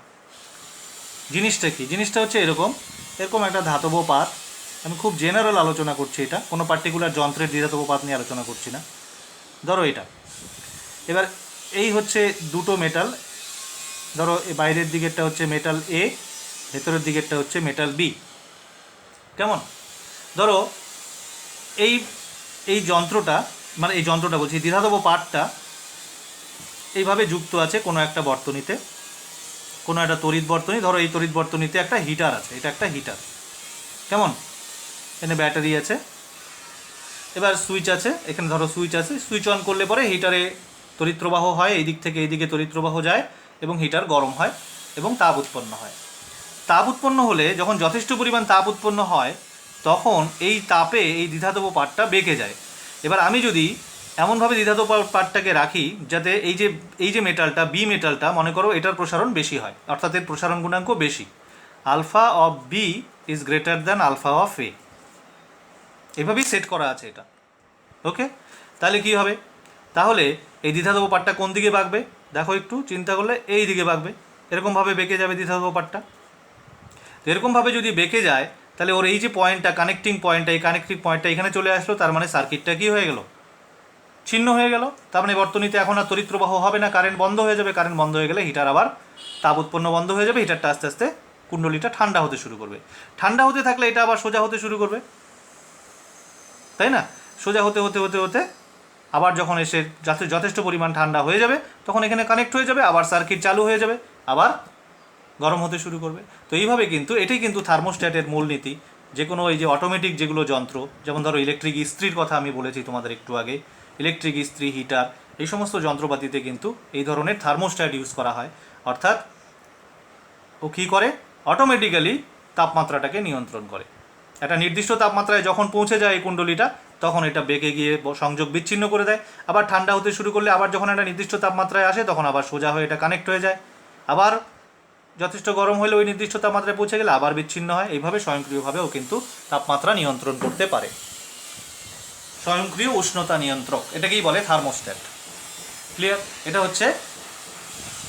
জিনিসটা কি, জিনিসটা হচ্ছে এরকম একটা ধাতব পাত। আমি খুব জেনারেল আলোচনা করছি, এটা কোনো পার্টিকুলার যন্ত্রের দ্বিধাতব পাত নিয়ে আলোচনা করছি না। ধরো এটা, এবার এই হচ্ছে দুটো মেটাল, ধরো বাইরের দিকেরটা হচ্ছে মেটাল এ, ভেতরের দিকেরটা হচ্ছে মেটাল বি। কেমন? ধরো এই এই যন্ত্রটা, মানে এই যন্ত্রটা বলছি, দ্বিধাতব পাতটা এইভাবে যুক্ত আছে কোনো একটা বর্তনীতে, কোনো একটা তড়িৎ বর্তনী। ধরো এই তড়িৎ বর্তনীতে একটা হিটার আছে, এটা একটা হিটার। কেমন? এখানে ব্যাটারি আছে, এবার সুইচ আছে, এখানে ধরো সুইচ আছে, সুইচ অন করলে পরে হিটারে তড়িৎ প্রবাহ হয়, এই দিক থেকে এই দিকে তড়িৎ প্রবাহ যায় এবং হিটার গরম হয় এবং তাপ উৎপন্ন হয়। তাপ উৎপন্ন হলে, যখন যথেষ্ট পরিমাণ তাপ উৎপন্ন হয়, তখন এই তাপে এই দ্বিধাতব পাতটা বেঁকে যায়। এবার আমি যদি এমনভাবে দ্বিধাতব পাতটাকে রাখি যাতে এই যে মেটালটা, বি মেটালটা, মনে করো এটার প্রসারণ বেশি হয়, অর্থাৎ এর প্রসারণ গুণাঙ্ক বেশি, alpha of B is greater than alpha of A, এভাবেই সেট করা আছে এটা। ওকে, তাহলে কি হবে, তাহলে এই দ্বিধাতব পাতটা কোন দিকে বাঁকবে, দেখো একটু চিন্তা করলে এই দিকে বাঁকবে, এরকমভাবে বেঁকে যাবে দ্বিধাতব পাতটা। তো এরকমভাবে যদি বেঁকে যায়, তাহলে ওর এই যে পয়েন্টটা, কানেক্টিং পয়েন্টটা, এই কানেক্টিং পয়েন্টটা এখানে চলে আসলো, তার মানে সার্কিটটা কি হয়ে গেল, ছিন্ন হয়ে গেল। তার মানে বর্তনীতে এখন আর তড়িৎ প্রবাহ হবে না, কারেন্ট বন্ধ হয়ে যাবে। কারেন্ট বন্ধ হয়ে গেলে হিটার আবার তাপ উৎপন্ন বন্ধ হয়ে যাবে, হিটারটা আস্তে আস্তে কুণ্ডলীটা ঠান্ডা হতে শুরু করবে। ঠান্ডা হতে থাকলে এটা আবার সোজা হতে শুরু করবে, তাই না? সোজা হতে হতে হতে হতে আবার যখন এসে যথেষ্ট পরিমাণ ঠান্ডা হয়ে যাবে, তখন এখানে কানেক্ট হয়ে যাবে, আবার সার্কিট চালু হয়ে যাবে, আবার গরম হতে শুরু করবে। তো এইভাবে কিন্তু এটাই কিন্তু থার্মোস্ট্যাটের মূলনীতি। যে কোনো এই যে অটোমেটিক যেগুলো যন্ত্র, যেমন ধরো ইলেকট্রিক ইস্ত্রির কথা আমি বলেছি তোমাদের একটু আগে, ইলেকট্রিক ইস্ত্রি, হিটার, এই সমস্ত যন্ত্রপাতিতে কিন্তু এই ধরনের থার্মোস্ট্যাট ইউজ করা হয়। অর্থাৎ ও কী করে, অটোমেটিক্যালি তাপমাত্রাটাকে নিয়ন্ত্রণ করে। একটা নির্দিষ্ট তাপমাত্রায় যখন পৌঁছে যায় এই কুণ্ডলীটা, তখন এটা বেঁকে গিয়ে সংযোগ বিচ্ছিন্ন করে দেয়। আবার ঠান্ডা হতে শুরু করলে, আবার যখন একটা নির্দিষ্ট তাপমাত্রায় আসে, তখন আবার সোজা হয়ে এটা কানেক্ট হয়ে যায়। আবার যথেষ্ট গরম হলে ওই নির্দিষ্ট তাপমাত্রায় পৌঁছে গেলে আবার বিচ্ছিন্ন হয়। এইভাবে স্বয়ংক্রিয়ভাবেও কিন্তু তাপমাত্রা নিয়ন্ত্রণ করতে পারে। স্বয়ংক্রিয় উষ্ণতা নিয়ন্ত্রক, এটাকেই বলে থার্মোস্ট্যাট। ক্লিয়ার? এটা হচ্ছে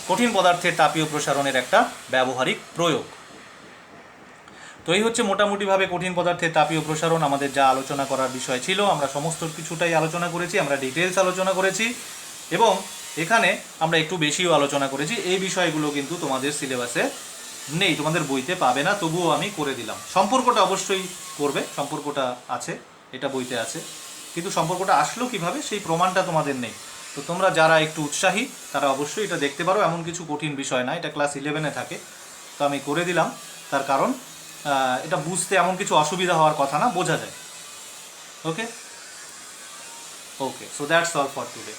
কঠিন পদার্থের তাপীয় প্রসারণের একটা ব্যবহারিক প্রয়োগ। তো এই হচ্ছে মোটামুটিভাবে কঠিন পদার্থের তাপীয় প্রসারণ আমাদের যা আলোচনা করার বিষয় ছিল। আমরা সমস্ত কিছুটাই আলোচনা করেছি, আমরা ডিটেলস আলোচনা করেছি এবং এখানে আমরা একটু বেশিও আলোচনা করেছি। এই বিষয়গুলো কিন্তু তোমাদের সিলেবাসে নেই, তোমাদের বইতে পাবে না, তবুও আমি করে দিলাম। সম্পর্কটা অবশ্যই করবে, সম্পর্কটা আছে, এটা বইতে আছে, কিন্তু সম্পর্কটা আসলো কিভাবে সেই প্রমাণটা তোমাদের নেই। তো তোমরা যারা একটু উৎসাহী তারা অবশ্যই এটা দেখতে পারো। এমন কিছু কঠিন বিষয় না, এটা ক্লাস 11-এ থাকে, তো আমি করে দিলাম। তার কারণ এটা বুঝতে এমন কিছু অসুবিধা হওয়ার কথা না, বোঝা যায়। Okay, so that's all for today.